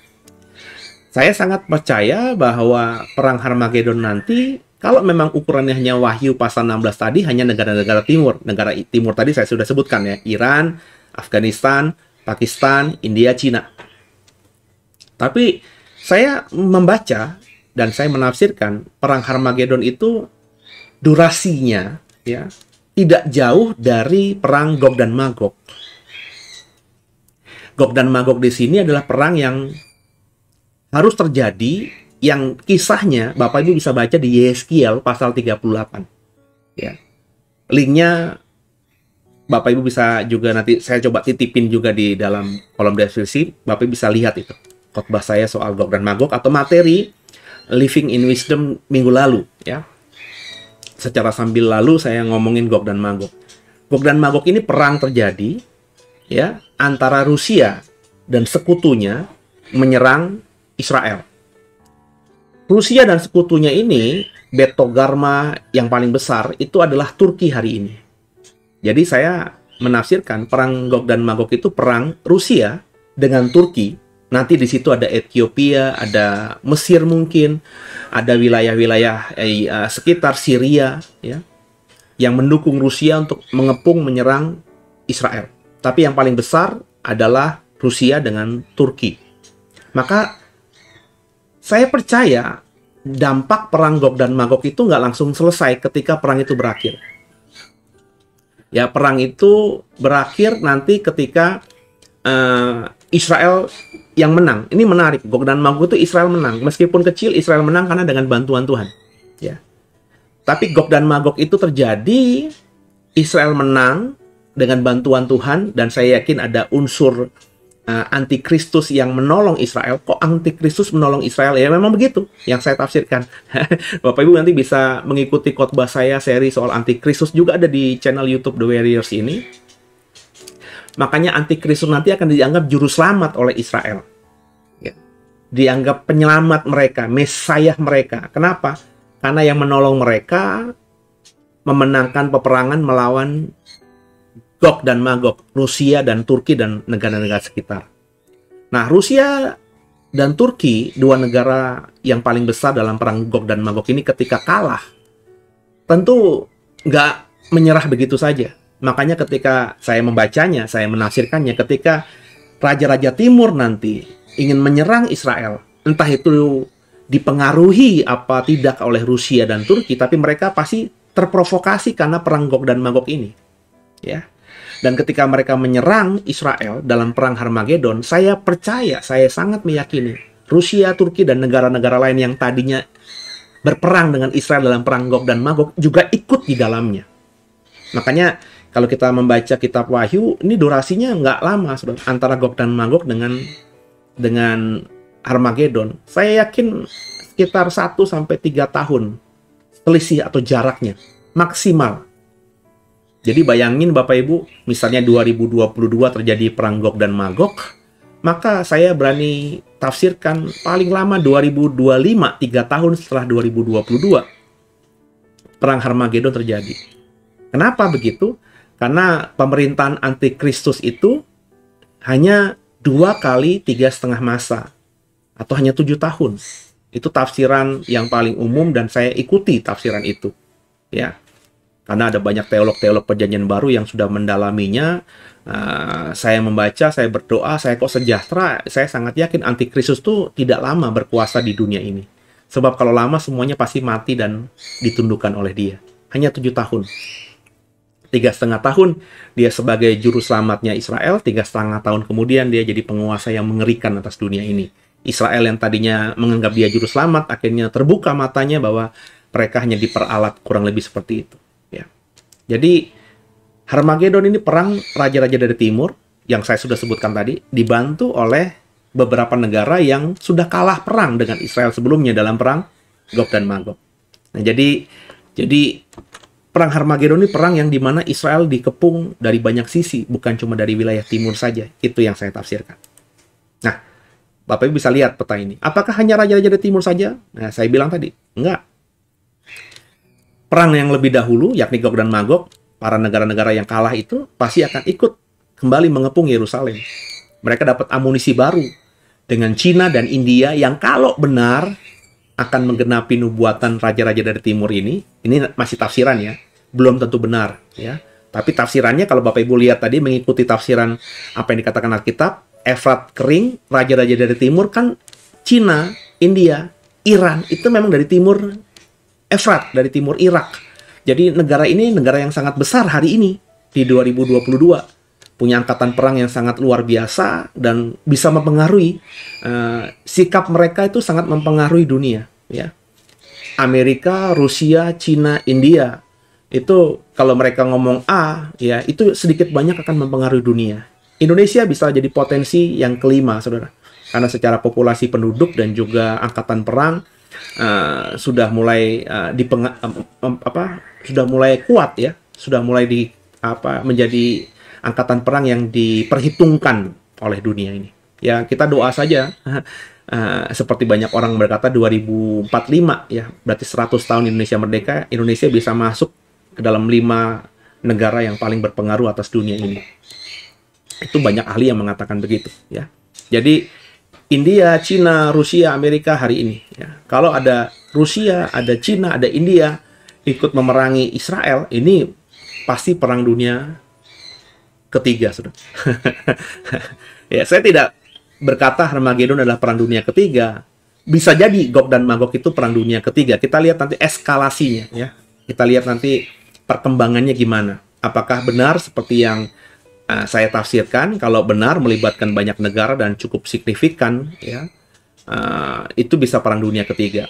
Saya sangat percaya bahwa perang Harmagedon nanti, kalau memang ukurannya hanya Wahyu pasal 16 tadi, hanya negara-negara timur. Negara timur tadi saya sudah sebutkan ya, Iran, Afghanistan, Pakistan, India, Cina. Tapi saya membaca dan saya menafsirkan perang Harmagedon itu durasinya ya tidak jauh dari perang Gog dan Magog. Gog dan Magog di sini adalah perang yang harus terjadi, yang kisahnya Bapak Ibu bisa baca di Yeskiel pasal 38. Ya. Linknya Bapak Ibu bisa juga, nanti saya coba titipin juga di dalam kolom deskripsi. Bapak Ibu bisa lihat itu khotbah saya soal Gog dan Magog atau materi Living in Wisdom minggu lalu ya. Secara sambil lalu saya ngomongin Gog dan Magog. Gog dan Magog ini perang terjadi ya antara Rusia dan sekutunya menyerang Israel. Rusia dan sekutunya ini, Betogarma yang paling besar itu adalah Turki hari ini. Jadi saya menafsirkan perang Gog dan Magog itu perang Rusia dengan Turki. Nanti di situ ada Ethiopia, ada Mesir mungkin, ada wilayah-wilayah sekitar Syria ya, yang mendukung Rusia untuk mengepung menyerang Israel. Tapi yang paling besar adalah Rusia dengan Turki. Maka saya percaya dampak perang Gog dan Magog itu nggak langsung selesai ketika perang itu berakhir. Ya, perang itu berakhir nanti ketika Israel yang menang. Ini menarik, Gog dan Magog itu Israel menang. Meskipun kecil, Israel menang karena dengan bantuan Tuhan. Ya. Tapi Gog dan Magog itu terjadi, Israel menang dengan bantuan Tuhan, dan saya yakin ada unsur antikristus yang menolong Israel. Kok antikristus menolong Israel? Ya memang begitu yang saya tafsirkan. Bapak Ibu nanti bisa mengikuti khotbah saya seri soal antikristus, juga ada di channel YouTube The Warriors ini. Makanya antikristus nanti akan dianggap juru selamat oleh Israel ya. Dianggap penyelamat mereka, mesayah mereka. Kenapa? Karena yang menolong mereka memenangkan peperangan melawan Gog dan Magog, Rusia dan Turki dan negara-negara sekitar. Nah, Rusia dan Turki, dua negara yang paling besar dalam perang Gog dan Magog ini, ketika kalah, tentu nggak menyerah begitu saja. Makanya ketika saya membacanya, saya menafsirkannya, ketika Raja-Raja Timur nanti ingin menyerang Israel, entah itu dipengaruhi apa tidak oleh Rusia dan Turki, tapi mereka pasti terprovokasi karena perang Gog dan Magog ini. Ya. Dan ketika mereka menyerang Israel dalam perang Harmagedon, saya percaya, saya sangat meyakini Rusia, Turki, dan negara-negara lain yang tadinya berperang dengan Israel dalam perang Gog dan Magog juga ikut di dalamnya. Makanya kalau kita membaca kitab Wahyu, ini durasinya nggak lama, saudara, antara Gog dan Magog dengan Harmagedon. Saya yakin sekitar 1-3 tahun selisih atau jaraknya maksimal. Jadi bayangin Bapak Ibu, misalnya 2022 terjadi perang Gog dan Magog, maka saya berani tafsirkan paling lama 2025, 3 tahun setelah 2022, perang Harmagedon terjadi. Kenapa begitu? Karena pemerintahan antikristus itu hanya 2 kali 3,5 masa, atau hanya 7 tahun. Itu tafsiran yang paling umum dan saya ikuti tafsiran itu. Ya. Karena ada banyak teolog-teolog perjanjian baru yang sudah mendalaminya. Saya membaca, saya berdoa, saya kok sejahtera. Saya sangat yakin antikristus itu tidak lama berkuasa di dunia ini. Sebab kalau lama semuanya pasti mati dan ditundukkan oleh dia. Hanya 7 tahun. 3,5 tahun dia sebagai juru selamatnya Israel. 3,5 tahun kemudian dia jadi penguasa yang mengerikan atas dunia ini. Israel yang tadinya menganggap dia juru selamat, akhirnya terbuka matanya bahwa mereka hanya diperalat kurang lebih seperti itu. Jadi Harmagedon ini perang raja-raja dari timur yang saya sudah sebutkan tadi, dibantu oleh beberapa negara yang sudah kalah perang dengan Israel sebelumnya dalam perang Gog dan Magog. Nah, jadi perang Harmagedon ini perang yang dimana Israel dikepung dari banyak sisi, bukan cuma dari wilayah timur saja. Itu yang saya tafsirkan. Nah, Bapak Ibu bisa lihat peta ini. Apakah hanya raja-raja dari timur saja? Nah, saya bilang tadi, enggak. Perang yang lebih dahulu, yakni Gog dan Magog, para negara-negara yang kalah itu pasti akan ikut kembali mengepung Yerusalem. Mereka dapat amunisi baru dengan Cina dan India yang kalau benar akan menggenapi nubuatan raja-raja dari timur ini masih tafsiran ya, belum tentu benar ya. Tapi tafsirannya kalau Bapak Ibu lihat tadi mengikuti tafsiran apa yang dikatakan Alkitab, Efrat kering, raja-raja dari timur kan Cina, India, Iran, itu memang dari timur Efrat, dari timur Irak. Jadi negara ini negara yang sangat besar hari ini di 2022. Punya angkatan perang yang sangat luar biasa dan bisa mempengaruhi sikap mereka itu sangat mempengaruhi dunia ya. Amerika, Rusia, Cina, India itu kalau mereka ngomong A ya itu sedikit banyak akan mempengaruhi dunia. Indonesia bisa jadi potensi yang kelima, saudara, karena secara populasi penduduk dan juga angkatan perang sudah mulai sudah mulai kuat ya, sudah mulai menjadi angkatan perang yang diperhitungkan oleh dunia ini. Ya, kita doa saja. Seperti banyak orang berkata 2045 ya, berarti 100 tahun Indonesia merdeka, Indonesia bisa masuk ke dalam 5 negara yang paling berpengaruh atas dunia ini. Itu banyak ahli yang mengatakan begitu ya. Jadi India, Cina, Rusia, Amerika hari ini ya. Kalau ada Rusia, ada Cina, ada India ikut memerangi Israel, ini pasti perang dunia ketiga, saudara. Ya, saya tidak berkata Harmagedon adalah perang dunia ketiga. Bisa jadi Gog dan Magog itu perang dunia ketiga. Kita lihat nanti eskalasinya, ya. Kita lihat nanti perkembangannya gimana. Apakah benar seperti yang saya tafsirkan? Kalau benar melibatkan banyak negara dan cukup signifikan, ya, itu bisa perang dunia ketiga.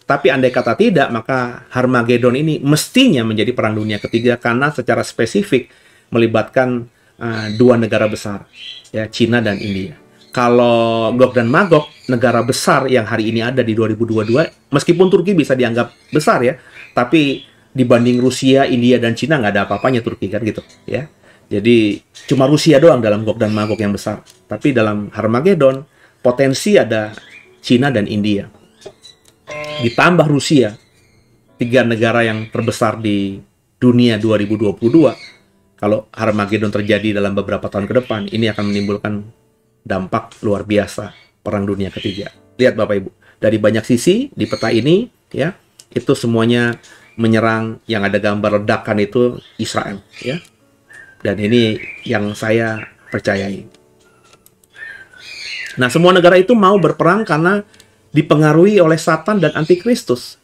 Tapi andai kata tidak, maka Harmagedon ini mestinya menjadi perang dunia ketiga karena secara spesifik melibatkan 2 negara besar, ya, Cina dan India. Kalau Gog dan Magog, negara besar yang hari ini ada di 2022, meskipun Turki bisa dianggap besar ya, tapi dibanding Rusia, India, dan Cina nggak ada apa-apanya Turki kan gitu, ya. Jadi cuma Rusia doang dalam Gog dan Magog yang besar. Tapi dalam Harmagedon, potensi ada Cina dan India. Ditambah Rusia, 3 negara yang terbesar di dunia 2022. Kalau Harmagedon terjadi dalam beberapa tahun ke depan, ini akan menimbulkan dampak luar biasa perang dunia ketiga. Lihat Bapak Ibu, dari banyak sisi di peta ini, ya, itu semuanya menyerang yang ada gambar ledakan itu Israel, ya. Dan ini yang saya percayai. Nah, semua negara itu mau berperang karena dipengaruhi oleh Satan dan Antikristus.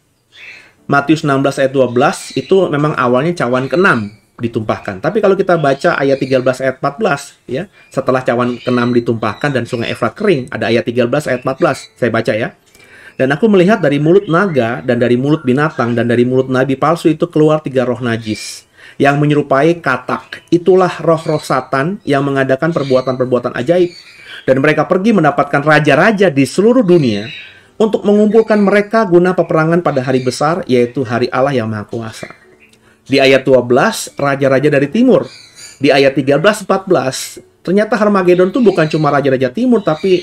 Matius 16 ayat 12 itu memang awalnya cawan ke-6 ditumpahkan. Tapi kalau kita baca ayat 13 ayat 14 ya, setelah cawan ke-6 ditumpahkan dan sungai Efrat kering, ada ayat 13 ayat 14. Saya baca ya. Dan aku melihat dari mulut naga dan dari mulut binatang dan dari mulut nabi palsu itu keluar 3 roh najis yang menyerupai katak. Itulah roh-roh Satan yang mengadakan perbuatan-perbuatan ajaib. Dan mereka pergi mendapatkan raja-raja di seluruh dunia untuk mengumpulkan mereka guna peperangan pada hari besar, yaitu hari Allah yang Maha Kuasa. Di ayat 12, raja-raja dari timur. Di ayat 13-14, ternyata Harmagedon itu bukan cuma raja-raja timur, tapi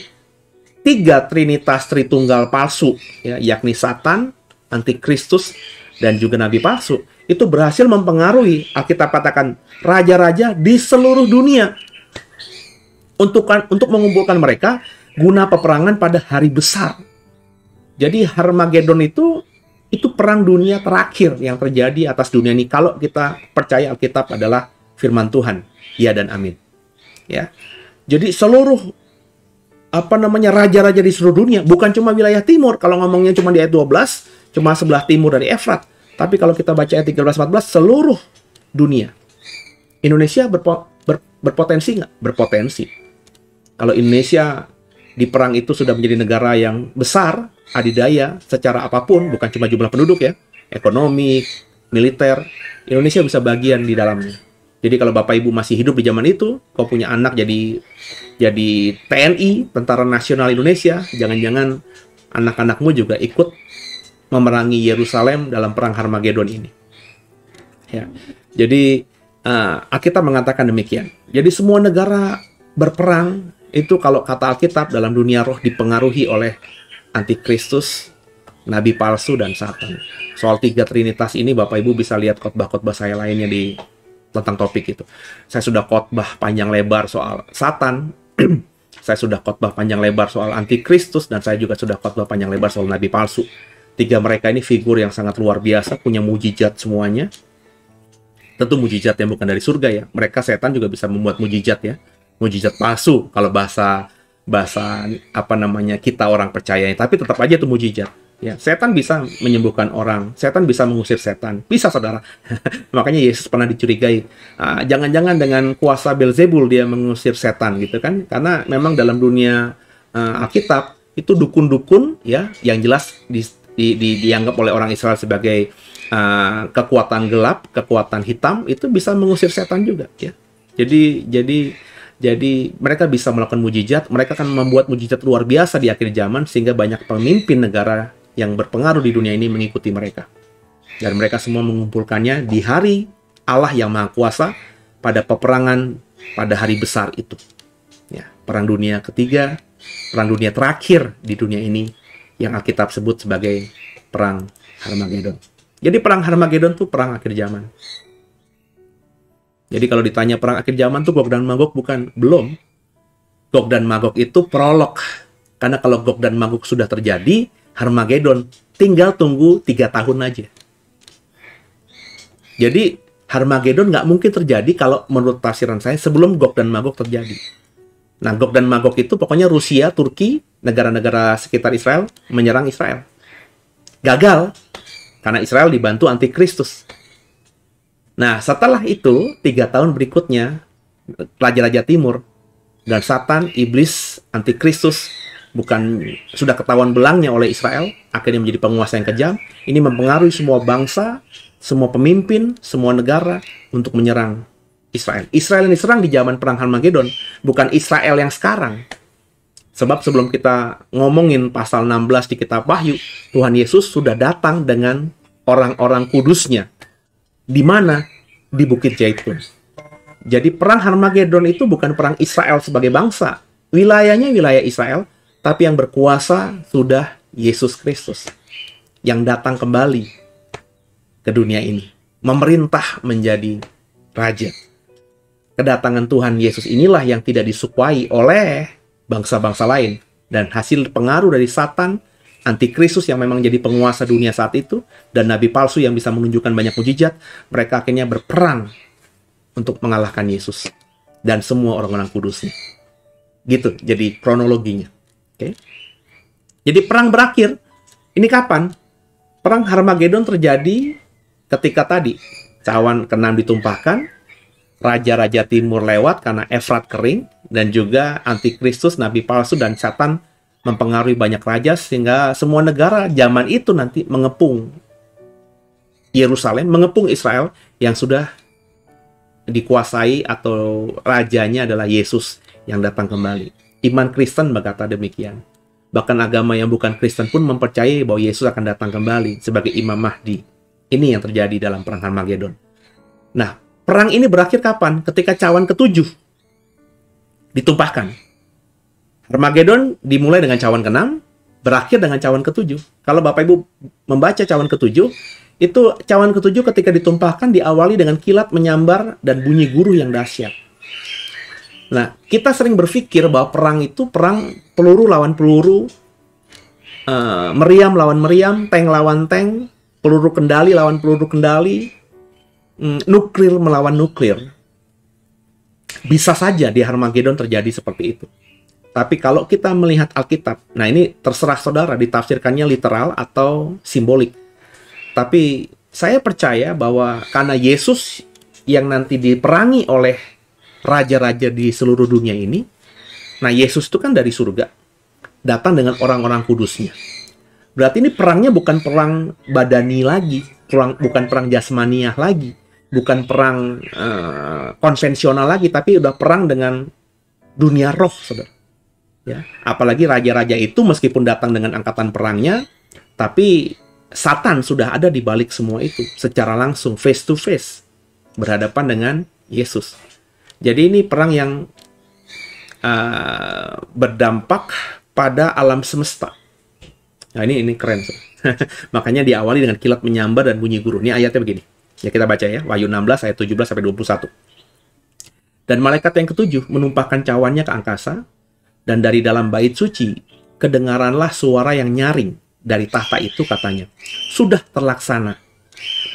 3 trinitas tritunggal palsu, ya, yakni Satan, Antikristus, dan juga nabi palsu. Itu berhasil mempengaruhi, Alkitab katakan, raja-raja di seluruh dunia. Untuk mengumpulkan mereka guna peperangan pada hari besar. Jadi Harmagedon itu perang dunia terakhir yang terjadi atas dunia ini kalau kita percaya Alkitab adalah firman Tuhan. Ya dan amin. Ya. Jadi seluruh raja-raja di seluruh dunia, bukan cuma wilayah timur. Kalau ngomongnya cuma di ayat 12, cuma sebelah timur dari Efrat. Tapi kalau kita baca ayat 13-14, seluruh dunia. Indonesia berpotensi nggak? Berpotensi. Kalau Indonesia di perang itu sudah menjadi negara yang besar, adidaya secara apapun, bukan cuma jumlah penduduk ya, ekonomi, militer, Indonesia bisa bagian di dalamnya. Jadi kalau Bapak Ibu masih hidup di zaman itu, kau punya anak jadi TNI, Tentara Nasional Indonesia, jangan-jangan anak-anakmu juga ikut memerangi Yerusalem dalam perang Harmagedon ini. Ya. Jadi Alkitab mengatakan demikian. Jadi semua negara berperang itu kalau kata Alkitab dalam dunia roh dipengaruhi oleh Antikristus, nabi palsu, dan Satan. Soal 3 trinitas ini Bapak Ibu bisa lihat khotbah-khotbah saya lainnya di tentang topik itu. Saya sudah khotbah panjang lebar soal Satan. Saya sudah khotbah panjang lebar soal antikristus, dan saya juga sudah khotbah panjang lebar soal nabi palsu. Tiga mereka ini figur yang sangat luar biasa, punya mujizat semuanya. Tentu mujizat yang bukan dari surga ya. Mereka, setan juga bisa membuat mujizat ya. Mujizat palsu kalau bahasa apa namanya kita orang percaya, tapi tetap aja itu mujizat. Ya, setan bisa menyembuhkan orang, setan bisa mengusir setan, bisa saudara. Makanya Yesus pernah dicurigai, jangan-jangan dengan kuasa Beelzebul dia mengusir setan gitu kan? Karena memang dalam dunia Alkitab itu dukun-dukun ya, yang jelas dianggap oleh orang Israel sebagai kekuatan gelap, kekuatan hitam, itu bisa mengusir setan juga ya. Jadi mereka bisa melakukan mujizat, mereka akan membuat mujizat luar biasa di akhir zaman sehingga banyak pemimpin negara yang berpengaruh di dunia ini mengikuti mereka. Dan mereka semua mengumpulkannya di hari Allah yang Maha Kuasa pada peperangan pada hari besar itu. Ya, perang dunia ketiga, perang dunia terakhir di dunia ini yang Alkitab sebut sebagai perang Harmagedon. Jadi perang Harmagedon itu perang akhir zaman. Jadi kalau ditanya perang akhir zaman tuh Gog dan Magog belum. Gog dan Magog itu prolog. Karena kalau Gog dan Magog sudah terjadi, Harmagedon tinggal tunggu 3 tahun aja. Jadi Harmagedon nggak mungkin terjadi kalau menurut tafsiran saya sebelum Gog dan Magog terjadi. Nah, Gog dan Magog itu pokoknya Rusia, Turki, negara-negara sekitar Israel menyerang Israel. Gagal karena Israel dibantu antikristus. Nah, setelah itu 3 tahun berikutnya raja-raja timur dan Satan, iblis, antikristus sudah ketahuan belangnya oleh Israel, akhirnya menjadi penguasa yang kejam. Ini mempengaruhi semua bangsa, semua pemimpin, semua negara untuk menyerang Israel. Israel yang diserang di zaman perang Harmagedon, bukan Israel yang sekarang. Sebab sebelum kita ngomongin pasal 16 di kitab Wahyu, Tuhan Yesus sudah datang dengan orang-orang kudusnya. Di mana? Di Bukit Zaitun. Jadi perang Harmagedon itu bukan perang Israel sebagai bangsa. Wilayahnya wilayah Israel, tapi yang berkuasa sudah Yesus Kristus yang datang kembali ke dunia ini, memerintah menjadi raja. Kedatangan Tuhan Yesus inilah yang tidak disukai oleh bangsa-bangsa lain, dan hasil pengaruh dari Satan, antikristus yang memang jadi penguasa dunia saat itu, dan nabi palsu yang bisa menunjukkan banyak mujizat. Mereka akhirnya berperang untuk mengalahkan Yesus dan semua orang-orang kudusnya. Gitu, jadi kronologinya. Oke. Jadi perang berakhir. Ini kapan? Perang Harmagedon terjadi ketika tadi cawan ke-6 ditumpahkan, raja-raja timur lewat karena Efrat kering, dan juga antikristus, nabi palsu, dan Satan mempengaruhi banyak raja sehingga semua negara zaman itu nanti mengepung Yerusalem, mengepung Israel yang sudah dikuasai atau rajanya adalah Yesus yang datang kembali. Iman Kristen berkata demikian. Bahkan agama yang bukan Kristen pun mempercayai bahwa Yesus akan datang kembali sebagai Imam Mahdi. Ini yang terjadi dalam perang Harmagedon. Nah, perang ini berakhir kapan? Ketika cawan ke-7 ditumpahkan. Harmagedon dimulai dengan cawan ke-6, berakhir dengan cawan ke-7. Kalau Bapak Ibu membaca cawan ke-7, itu cawan ke-7 ketika ditumpahkan diawali dengan kilat menyambar dan bunyi guruh yang dahsyat. Nah, kita sering berpikir bahwa perang itu perang peluru lawan peluru, meriam lawan meriam, tank lawan tank, peluru kendali lawan peluru kendali, nuklir melawan nuklir. Bisa saja di Harmagedon terjadi seperti itu. Tapi kalau kita melihat Alkitab, nah ini terserah saudara ditafsirkannya literal atau simbolik. Tapi saya percaya bahwa karena Yesus yang nanti diperangi oleh raja-raja di seluruh dunia ini, nah Yesus itu kan dari surga, datang dengan orang-orang kudusnya. Berarti ini perangnya bukan perang badani lagi, bukan perang jasmaniah lagi, bukan perang konvensional lagi, tapi udah perang dengan dunia roh, saudara. Ya, apalagi raja-raja itu meskipun datang dengan angkatan perangnya, tapi Satan sudah ada di balik semua itu, secara langsung, face to face, berhadapan dengan Yesus. Jadi ini perang yang berdampak pada alam semesta. Nah ini keren. Makanya diawali dengan kilat menyambar dan bunyi guruh. Ini ayatnya begini. Ya kita baca ya, Wahyu 16 ayat 17 sampai 21. Dan malaikat yang ketujuh menumpahkan cawannya ke angkasa, dan dari dalam bait suci kedengaranlah suara yang nyaring dari tahta itu, katanya, "Sudah terlaksana."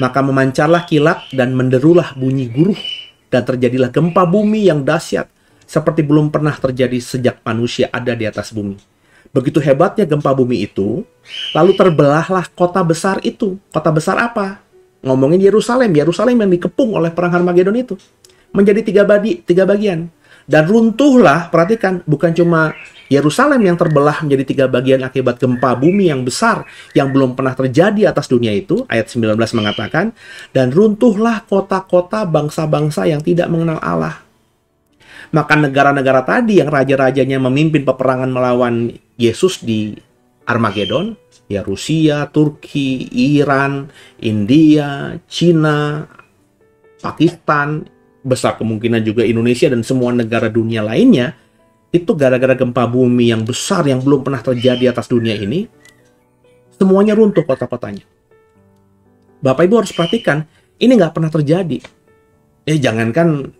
Maka memancarlah kilat dan menderulah bunyi guruh, dan terjadilah gempa bumi yang dahsyat seperti belum pernah terjadi sejak manusia ada di atas bumi. Begitu hebatnya gempa bumi itu, lalu terbelahlah kota besar itu. Kota besar apa? Ngomongin Yerusalem. Yerusalem yang dikepung oleh perang Harmagedon itu menjadi tiga bagian. Dan runtuhlah, perhatikan, bukan cuma Yerusalem yang terbelah menjadi tiga bagian akibat gempa bumi yang besar yang belum pernah terjadi atas dunia itu. Ayat 19 mengatakan, dan runtuhlah kota-kota bangsa-bangsa yang tidak mengenal Allah. Maka negara-negara tadi yang raja-rajanya memimpin peperangan melawan Yesus di Armageddon, ya Rusia, Turki, Iran, India, Cina, Pakistan, besar kemungkinan juga Indonesia dan semua negara dunia lainnya, itu gara-gara gempa bumi yang besar yang belum pernah terjadi atas dunia ini, semuanya runtuh kota-kotanya. Bapak Ibu harus perhatikan, ini nggak pernah terjadi. Jangankan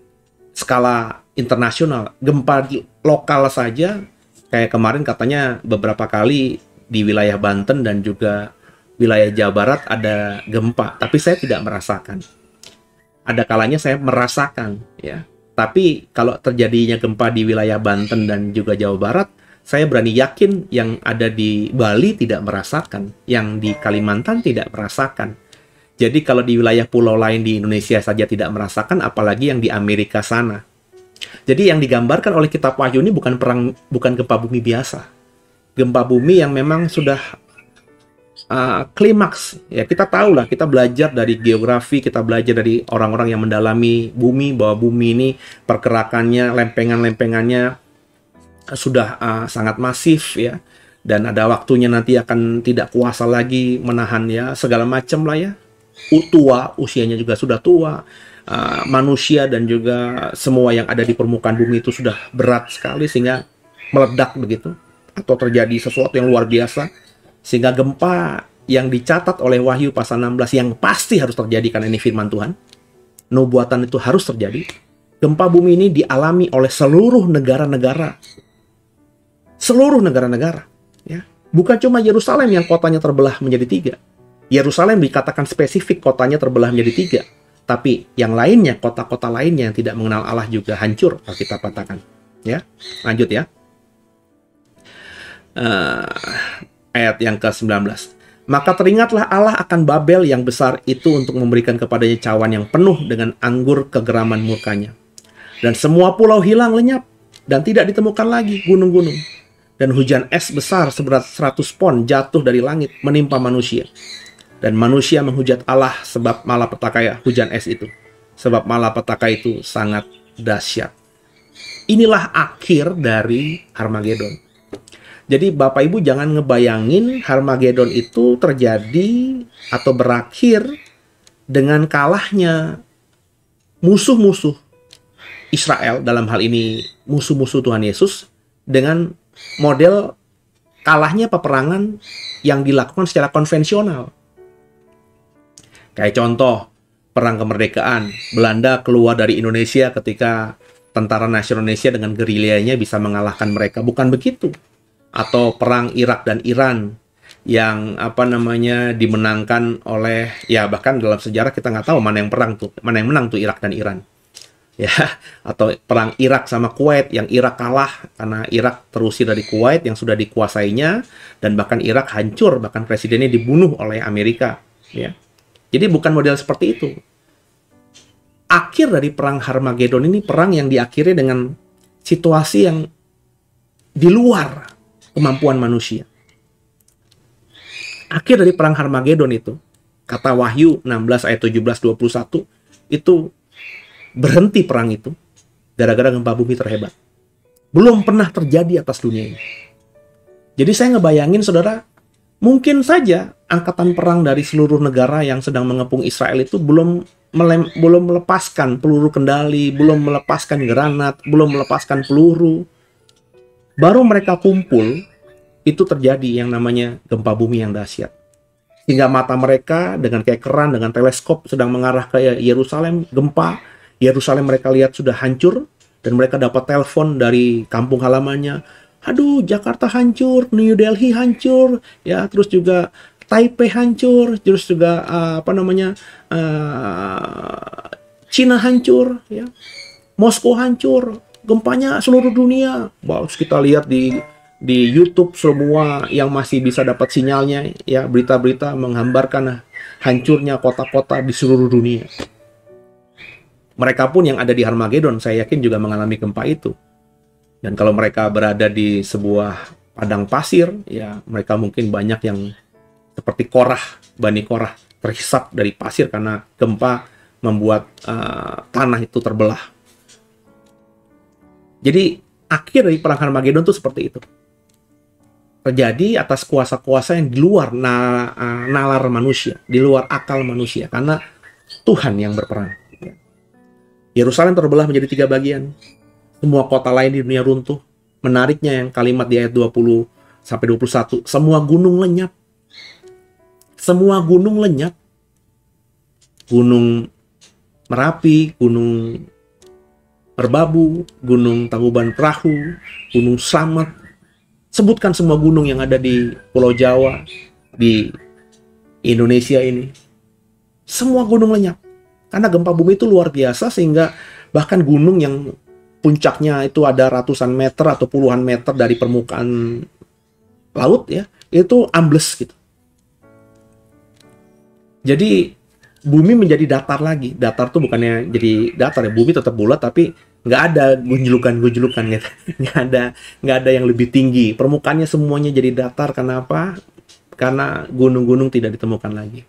skala internasional, gempa lokal saja, kayak kemarin katanya beberapa kali di wilayah Banten dan juga wilayah Jawa Barat ada gempa, tapi saya tidak merasakan. Ada kalanya saya merasakan, ya. Tapi kalau terjadinya gempa di wilayah Banten dan juga Jawa Barat, saya berani yakin yang ada di Bali tidak merasakan, yang di Kalimantan tidak merasakan. Jadi kalau di wilayah pulau lain di Indonesia saja tidak merasakan, apalagi yang di Amerika sana. Jadi yang digambarkan oleh kitab Wahyu ini bukan gempa bumi biasa. Gempa bumi yang memang sudah klimaks. Ya, kita tahu lah, kita belajar dari geografi, kita belajar dari orang-orang yang mendalami bumi, bahwa bumi ini pergerakannya, lempengan-lempengannya sudah sangat masif, ya. Dan ada waktunya nanti akan tidak kuasa lagi menahan, ya, segala macam lah, ya. Tua, usianya juga sudah tua. Manusia dan juga semua yang ada di permukaan bumi itu sudah berat sekali sehingga meledak begitu, atau terjadi sesuatu yang luar biasa. Sehingga gempa yang dicatat oleh Wahyu pasal 16 yang pasti harus terjadi karena ini firman Tuhan. Nubuatan itu harus terjadi. Gempa bumi ini dialami oleh seluruh negara-negara. Seluruh negara-negara. Ya. Bukan cuma Yerusalem yang kotanya terbelah menjadi tiga. Yerusalem dikatakan spesifik kotanya terbelah menjadi tiga. Tapi yang lainnya, kota-kota lainnya yang tidak mengenal Allah juga hancur, kalau kita katakan. Ya, lanjut ya. Ayat yang ke-19. Maka teringatlah Allah akan Babel yang besar itu untuk memberikan kepadanya cawan yang penuh dengan anggur kegeraman murkanya. Dan semua pulau hilang lenyap dan tidak ditemukan lagi gunung-gunung. Dan hujan es besar seberat 100 pon jatuh dari langit menimpa manusia. Dan manusia menghujat Allah sebab malapetaka hujan es itu. Sebab malapetaka itu sangat dahsyat. Inilah akhir dari Harmagedon. Jadi Bapak Ibu jangan ngebayangin Harmagedon itu terjadi atau berakhir dengan kalahnya musuh-musuh Israel, dalam hal ini musuh-musuh Tuhan Yesus, dengan model kalahnya peperangan yang dilakukan secara konvensional. Kayak contoh, perang kemerdekaan, Belanda keluar dari Indonesia ketika tentara nasional Indonesia dengan gerilyanya bisa mengalahkan mereka. Bukan begitu. Atau perang Irak dan Iran yang dimenangkan oleh, ya bahkan dalam sejarah kita nggak tahu mana yang menang tuh Irak dan Iran, ya. Atau perang Irak sama Kuwait yang Irak kalah karena Irak terusir dari Kuwait yang sudah dikuasainya, dan bahkan Irak hancur, bahkan presidennya dibunuh oleh Amerika, ya. Jadi bukan model seperti itu. Akhir dari perang Harmagedon ini perang yang diakhiri dengan situasi yang di luar kemampuan manusia. Akhir dari perang Harmagedon itu, kata Wahyu 16 ayat 17-21, itu berhenti perang itu gara-gara gempa bumi terhebat. Belum pernah terjadi atas dunia ini. Jadi saya ngebayangin, saudara, mungkin saja angkatan perang dari seluruh negara yang sedang mengepung Israel itu belum melepaskan peluru kendali, belum melepaskan granat, belum melepaskan peluru. Baru mereka kumpul, itu terjadi yang namanya gempa bumi yang dahsyat. Hingga mata mereka dengan kayak keran, dengan teleskop sedang mengarah ke Yerusalem, gempa. Yerusalem mereka lihat sudah hancur, dan mereka dapat telepon dari kampung halamannya. Aduh, Jakarta hancur, New Delhi hancur, ya, terus juga Taipei hancur, terus juga Cina hancur, ya, Moskow hancur, gempanya seluruh dunia. Terus kita lihat di YouTube semua yang masih bisa dapat sinyalnya, ya, berita-berita menggambarkan hancurnya kota-kota di seluruh dunia. Mereka pun yang ada di Harmagedon, saya yakin juga mengalami gempa itu. Dan kalau mereka berada di sebuah padang pasir, ya, mereka mungkin banyak yang seperti Korah, Bani Korah, terhisap dari pasir karena gempa membuat tanah itu terbelah. Jadi akhir dari perang Harmagedon itu seperti itu. Terjadi atas kuasa-kuasa yang di luar nalar manusia, di luar akal manusia, karena Tuhan yang berperang. Yerusalem terbelah menjadi 3 bagian. Semua kota lain di dunia runtuh. Menariknya yang kalimat di ayat 20 sampai 21, semua gunung lenyap. Semua gunung lenyap. Gunung Merapi, Gunung Merbabu, Gunung Tangkuban Perahu, Gunung Slamet. Sebutkan semua gunung yang ada di Pulau Jawa, di Indonesia ini. Semua gunung lenyap. Karena gempa bumi itu luar biasa, sehingga bahkan gunung yang puncaknya itu ada ratusan meter atau puluhan meter dari permukaan laut, ya, itu ambles gitu. Jadi bumi menjadi datar lagi. Datar tuh bukannya jadi datar, ya, bumi tetap bulat, tapi nggak ada gunjulukan gitu. nggak ada yang lebih tinggi. Permukaannya semuanya jadi datar. Kenapa? Karena gunung-gunung tidak ditemukan lagi.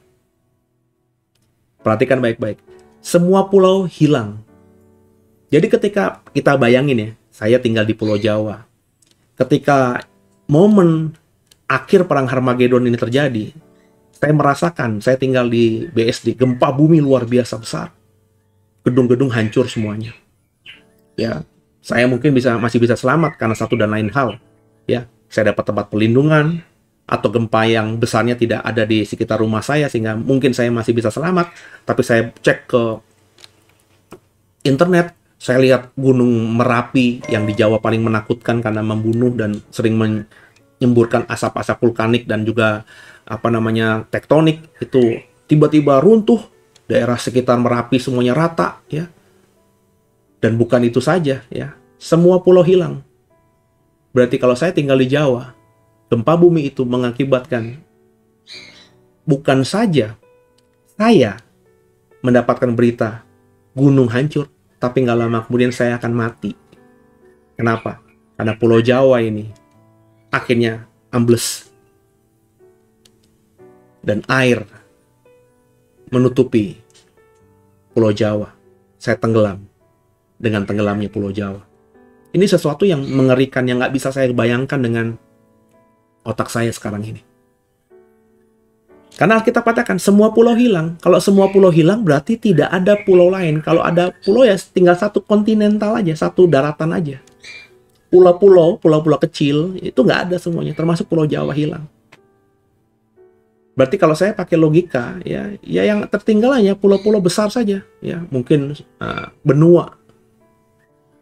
Perhatikan baik-baik. Semua pulau hilang. Jadi ketika kita bayangin, ya, saya tinggal di Pulau Jawa. Ketika momen akhir perang Harmagedon ini terjadi, saya merasakan, saya tinggal di BSD, gempa bumi luar biasa besar. Gedung-gedung hancur semuanya. Ya, saya mungkin masih bisa selamat karena satu dan lain hal. Ya, saya dapat tempat pelindungan, atau gempa yang besarnya tidak ada di sekitar rumah saya, sehingga mungkin saya masih bisa selamat. Tapi saya cek ke internet, saya lihat Gunung Merapi yang di Jawa paling menakutkan karena membunuh dan sering menyemburkan asap-asap vulkanik dan juga tektonik, itu tiba-tiba runtuh. Daerah sekitar Merapi semuanya rata, ya. Dan bukan itu saja, ya, semua pulau hilang. Berarti kalau saya tinggal di Jawa, gempa bumi itu mengakibatkan bukan saja saya mendapatkan berita gunung hancur, tapi nggak lama kemudian saya akan mati. Kenapa? Karena Pulau Jawa ini akhirnya ambles dan air menutupi Pulau Jawa. Saya tenggelam dengan tenggelamnya Pulau Jawa. Ini sesuatu yang mengerikan, yang nggak bisa saya bayangkan dengan otak saya sekarang ini. Karena kita katakan semua pulau hilang. Kalau semua pulau hilang berarti tidak ada pulau lain. Kalau ada pulau, ya tinggal satu kontinental aja, satu daratan aja. Pulau-pulau kecil itu nggak ada semuanya, termasuk Pulau Jawa hilang. Berarti kalau saya pakai logika, ya yang tertinggal hanya pulau-pulau besar saja, ya, mungkin benua.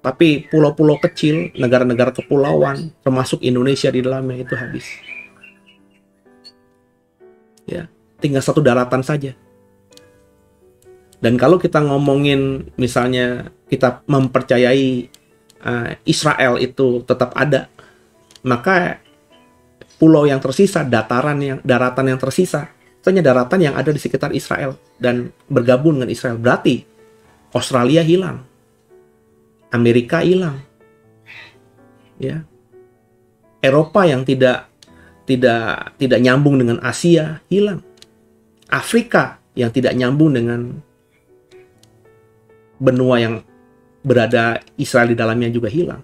Tapi pulau-pulau kecil, negara-negara kepulauan, termasuk Indonesia di dalamnya, itu habis. Ya, tinggal satu daratan saja. Dan kalau kita ngomongin, misalnya kita mempercayai Israel itu tetap ada, maka pulau yang tersisa, daratan yang tersisa, itu hanya daratan yang ada di sekitar Israel dan bergabung dengan Israel. Berarti Australia hilang, Amerika hilang, ya, Eropa yang tidak nyambung dengan Asia hilang, Afrika yang tidak nyambung dengan benua yang berada Israel di dalamnya juga hilang.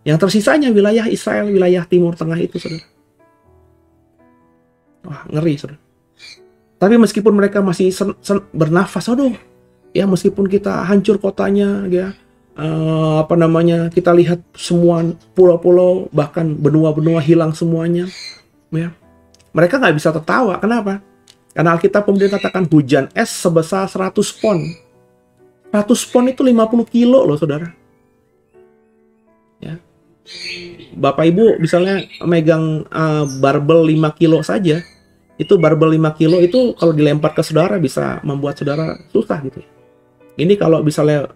Yang tersisanya wilayah Israel, wilayah Timur Tengah itu, saudara. Wah, ngeri, saudara. Tapi meskipun mereka masih bernafas, aduh, ya, meskipun kita hancur kotanya, ya, kita lihat semua pulau-pulau, bahkan benua-benua hilang semuanya, ya, mereka nggak bisa tertawa. Kenapa? Karena Alkitab kemudian katakan hujan es sebesar 100 pon. 100 pon itu 50 kilo loh, saudara. Ya. Bapak Ibu misalnya megang barbel 5 kilo saja, itu barbel 5 kilo itu kalau dilempar ke saudara bisa membuat saudara susah gitu. Ini kalau misalnya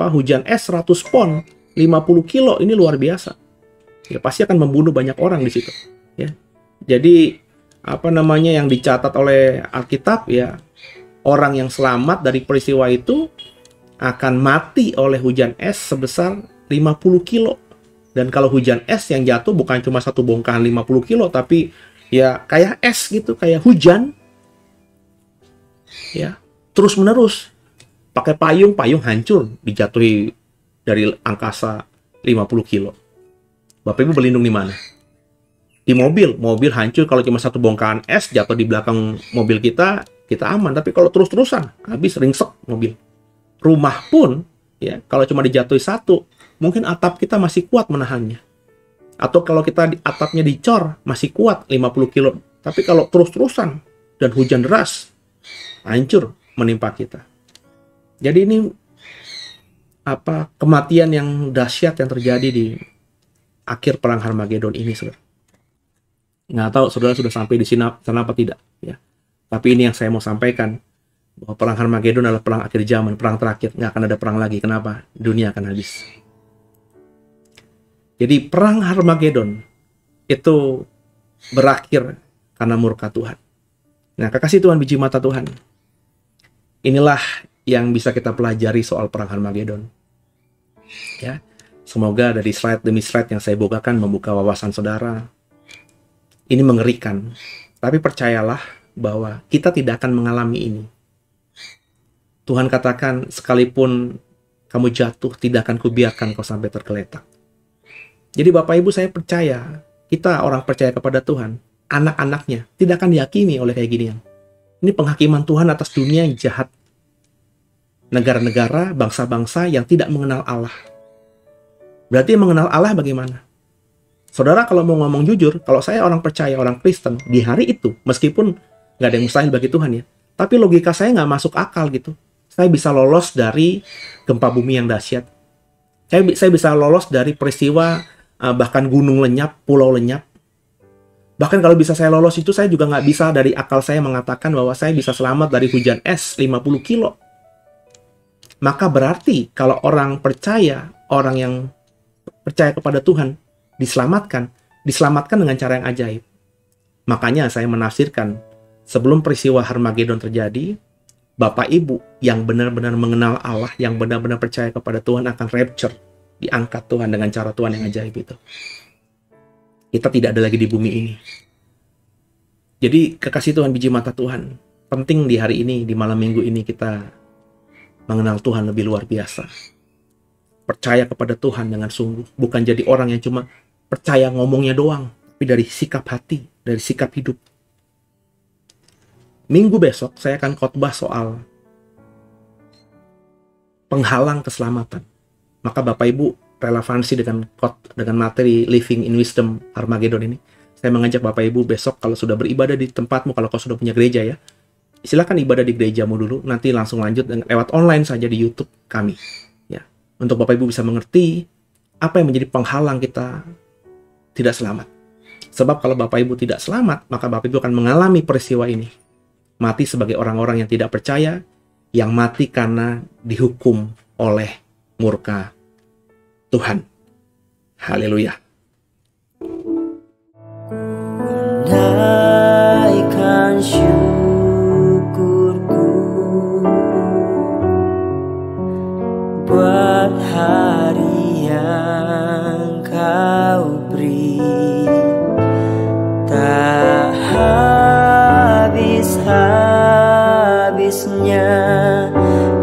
hujan es 100 pon, 50 kilo, ini luar biasa. Ya pasti akan membunuh banyak orang di situ. Ya. Jadi yang dicatat oleh Alkitab, ya orang yang selamat dari peristiwa itu akan mati oleh hujan es sebesar 50 kilo. Dan kalau hujan es yang jatuh bukan cuma satu bongkahan 50 kilo, tapi ya kayak es gitu, kayak hujan. Ya, terus menerus. Pakai payung hancur, dijatuhi dari angkasa 50 kilo. Bapak Ibu berlindung di mana? Di mobil hancur kalau cuma satu bongkahan es jatuh di belakang mobil kita aman. Tapi kalau terus-terusan, habis ringsek mobil. Rumah pun, ya kalau cuma dijatuhi satu, mungkin atap kita masih kuat menahannya. Atau kalau kita atapnya dicor, masih kuat 50 kilo. Tapi kalau terus-terusan dan hujan deras, hancur menimpa kita. Jadi ini kematian yang dahsyat yang terjadi di akhir perang Harmagedon ini, saudara. Nggak tahu saudara sudah sampai di sana apa tidak, ya. Tapi ini yang saya mau sampaikan, bahwa perang Harmagedon adalah perang akhir zaman, perang terakhir. Nggak akan ada perang lagi. Kenapa? Dunia akan habis. Jadi perang Harmagedon itu berakhir karena murka Tuhan. Nah, kekasih Tuhan, biji mata Tuhan, inilah yang bisa kita pelajari soal perang Harmagedon. Ya, semoga dari slide demi slide yang saya bukakan membuka wawasan saudara. Ini mengerikan, tapi percayalah bahwa kita tidak akan mengalami ini. Tuhan katakan, sekalipun kamu jatuh, tidak akan kubiarkan kau sampai tergeletak. Jadi Bapak Ibu, saya percaya, kita orang percaya kepada Tuhan, anak-anaknya tidak akan dihakimi oleh kayak ginian. Ini penghakiman Tuhan atas dunia yang jahat. Negara-negara, bangsa-bangsa yang tidak mengenal Allah. Berarti mengenal Allah bagaimana? Saudara, kalau mau ngomong jujur, kalau saya orang percaya, orang Kristen, di hari itu, meskipun nggak ada yang mustahil bagi Tuhan ya, tapi logika saya nggak masuk akal gitu. Saya bisa lolos dari gempa bumi yang dahsyat. Saya bisa lolos dari peristiwa bahkan gunung lenyap, pulau lenyap. Bahkan kalau bisa saya lolos itu, saya juga nggak bisa dari akal saya mengatakan bahwa saya bisa selamat dari hujan es 50 kilo. Maka berarti kalau orang percaya, orang yang percaya kepada Tuhan, diselamatkan dengan cara yang ajaib. Makanya saya menafsirkan, sebelum peristiwa Harmagedon terjadi, Bapak Ibu yang benar-benar mengenal Allah, yang benar-benar percaya kepada Tuhan akan rapture, diangkat Tuhan dengan cara Tuhan yang ajaib itu. Kita tidak ada lagi di bumi ini. Jadi kekasih Tuhan, biji mata Tuhan, penting di hari ini, di malam minggu ini kita mengenal Tuhan lebih luar biasa. Percaya kepada Tuhan dengan sungguh, bukan jadi orang yang cuma percaya ngomongnya doang, tapi dari sikap hati, dari sikap hidup. Minggu besok saya akan khotbah soal penghalang keselamatan. Maka Bapak Ibu, relevansi dengan materi Living in Wisdom Harmagedon ini, saya mengajak Bapak Ibu besok kalau sudah beribadah di tempatmu, kalau kau sudah punya gereja ya, silakan ibadah di gerejamu dulu, nanti langsung lanjut lewat online saja di YouTube kami. Ya, untuk Bapak Ibu bisa mengerti apa yang menjadi penghalang kita tidak selamat. Sebab kalau Bapak Ibu tidak selamat, maka Bapak Ibu akan mengalami peristiwa ini. Mati sebagai orang-orang yang tidak percaya, yang mati karena dihukum oleh murka Tuhan. Haleluya. Naikkan syukurku buat hari yang kau beri, tak habis-habisnya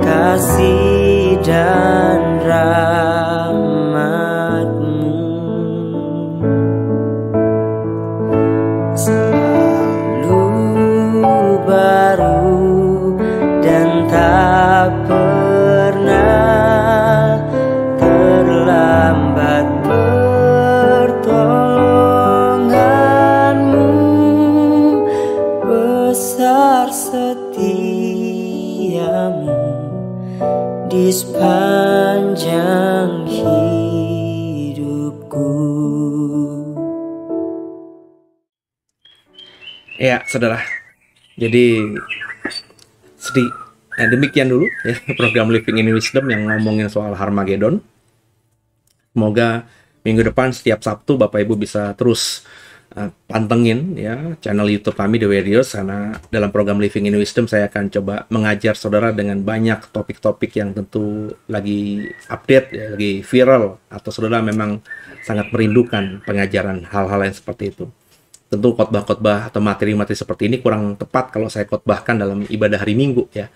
kasih dan rahmat-Mu. Selalu baru dan tak pernah terlambat pertolongan-Mu besar. Ya, saudara. Jadi demikian dulu ya program Living in Wisdom yang ngomongin soal Harmagedon. Semoga minggu depan setiap Sabtu Bapak Ibu bisa terus pantengin ya channel YouTube kami The Warriors, karena dalam program Living in Wisdom saya akan coba mengajar saudara dengan banyak topik-topik yang tentu lagi update ya, lagi viral, atau saudara memang sangat merindukan pengajaran hal-hal yang seperti itu. Tentu khotbah-khotbah atau materi-materi seperti ini kurang tepat kalau saya khotbahkan dalam ibadah hari Minggu ya.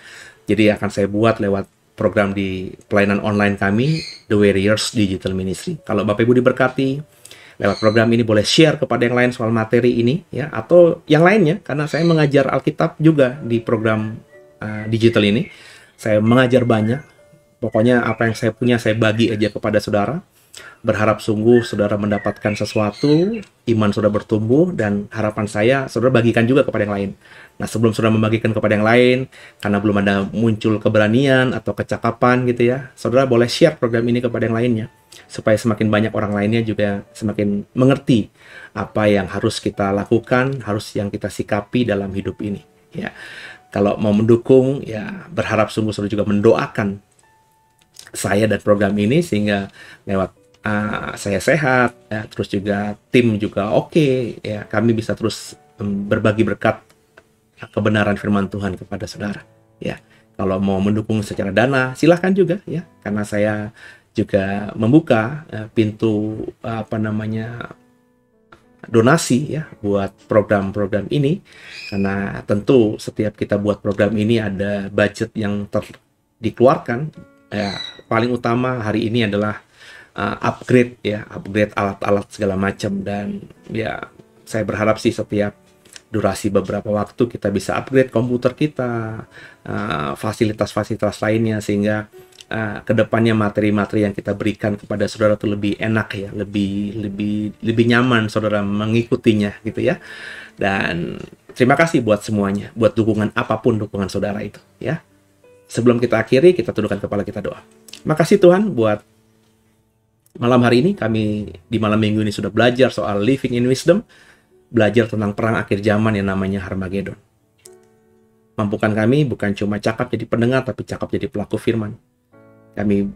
Jadi akan saya buat lewat program di pelayanan online kami, The Warriors Digital Ministry. Kalau Bapak Ibu diberkati lewat program ini, boleh share kepada yang lain soal materi ini ya, atau yang lainnya, karena saya mengajar Alkitab juga di program digital ini. Saya mengajar banyak. Pokoknya apa yang saya punya saya bagi aja kepada saudara. Berharap sungguh saudara mendapatkan sesuatu, iman saudara bertumbuh, dan harapan saya saudara bagikan juga kepada yang lain. Nah, sebelum saudara membagikan kepada yang lain, karena belum ada muncul keberanian atau kecakapan gitu ya, saudara boleh share program ini kepada yang lainnya, supaya semakin banyak orang lainnya juga semakin mengerti apa yang harus kita lakukan, harus yang kita sikapi dalam hidup ini ya. Kalau mau mendukung ya, berharap sungguh saudara juga mendoakan saya dan program ini, sehingga lewat saya sehat ya, terus juga tim juga oke ya, kami bisa terus berbagi berkat kebenaran firman Tuhan kepada saudara ya. Kalau mau mendukung secara dana silahkan juga ya, karena saya juga membuka pintu donasi ya buat program-program ini, karena tentu setiap kita buat program ini ada budget yang dikeluarkan ya. Paling utama hari ini adalah upgrade alat-alat segala macam, dan ya saya berharap sih setiap durasi beberapa waktu kita bisa upgrade komputer kita, fasilitas-fasilitas lainnya, sehingga kedepannya materi-materi yang kita berikan kepada saudara itu lebih enak ya, lebih nyaman saudara mengikutinya gitu ya. Dan terima kasih buat semuanya, buat dukungan apapun dukungan saudara itu ya. Sebelum kita akhiri, kita tundukkan kepala, kita doa. Makasih Tuhan buat malam hari ini. Kami di malam minggu ini sudah belajar soal Living in Wisdom, belajar tentang perang akhir zaman yang namanya Harmagedon. Mampukan kami bukan cuma cakap jadi pendengar, tapi cakap jadi pelaku firman. Kami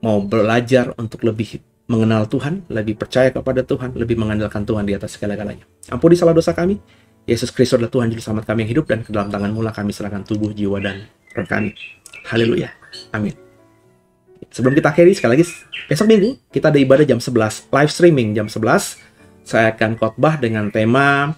mau belajar untuk lebih mengenal Tuhan, lebih percaya kepada Tuhan, lebih mengandalkan Tuhan di atas segala-galanya. Ampuni salah dosa kami. Yesus Kristus adalah Tuhan Juru Selamat kami yang hidup, dan ke dalam tangan-Mu lah kami serahkan tubuh, jiwa, dan roh kami. Haleluya. Amin. Sebelum kita akhiri, sekali lagi, besok minggu kita ada ibadah jam 11, live streaming jam 11. Saya akan khotbah dengan tema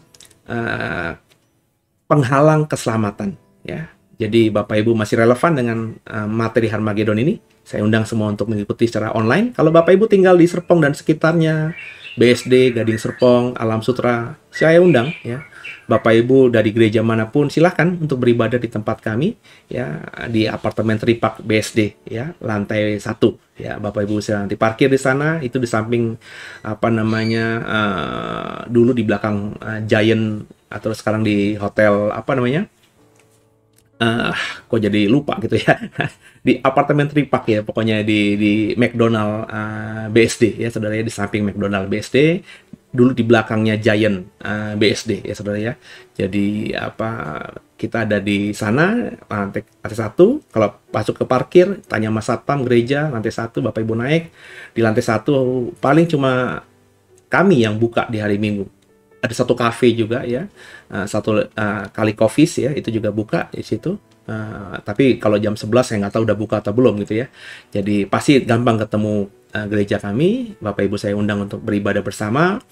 penghalang keselamatan ya. Jadi Bapak Ibu masih relevan dengan materi Harmagedon ini, saya undang semua untuk mengikuti secara online. Kalau Bapak Ibu tinggal di Serpong dan sekitarnya, BSD, Gading Serpong, Alam Sutra, saya undang ya. Bapak Ibu dari gereja manapun silahkan untuk beribadah di tempat kami ya, di apartemen Tripak BSD ya, lantai 1 ya. Bapak Ibu silahkan nanti parkir di sana, itu di samping dulu di belakang Giant, atau sekarang di hotel kok jadi lupa gitu ya. Di apartemen Tripak ya, pokoknya di McDonald BSD ya saudara ya, di samping McDonald BSD, dulu di belakangnya Giant BSD ya saudara ya. Jadi kita ada di sana lantai 1. Kalau masuk ke parkir, tanya Mas Satpam gereja lantai 1, Bapak Ibu naik di lantai 1. Paling cuma kami yang buka di hari Minggu. Ada satu kafe juga ya, Kali Coffees ya, itu juga buka di situ. Tapi kalau jam 11 saya nggak tahu udah buka atau belum gitu ya. Jadi pasti gampang ketemu gereja kami. Bapak Ibu saya undang untuk beribadah bersama.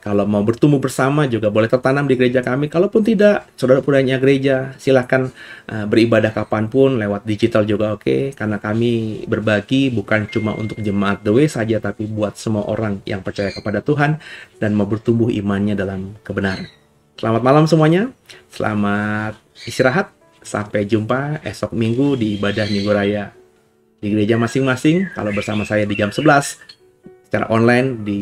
Kalau mau bertumbuh bersama juga boleh tertanam di gereja kami. Kalaupun tidak, saudara punya gereja, silahkan beribadah kapanpun, lewat digital juga oke. Karena kami berbagi bukan cuma untuk jemaat The Way saja, tapi buat semua orang yang percaya kepada Tuhan dan mau bertumbuh imannya dalam kebenaran. Selamat malam semuanya, selamat istirahat. Sampai jumpa esok minggu di ibadah Minggu Raya di gereja masing-masing. Kalau bersama saya di jam 11 secara online di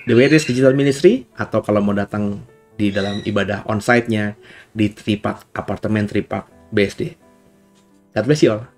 The Warriors Digital Ministry, atau kalau mau datang di dalam ibadah on-site-nya di Tripak, apartemen Tripak BSD. God bless you all.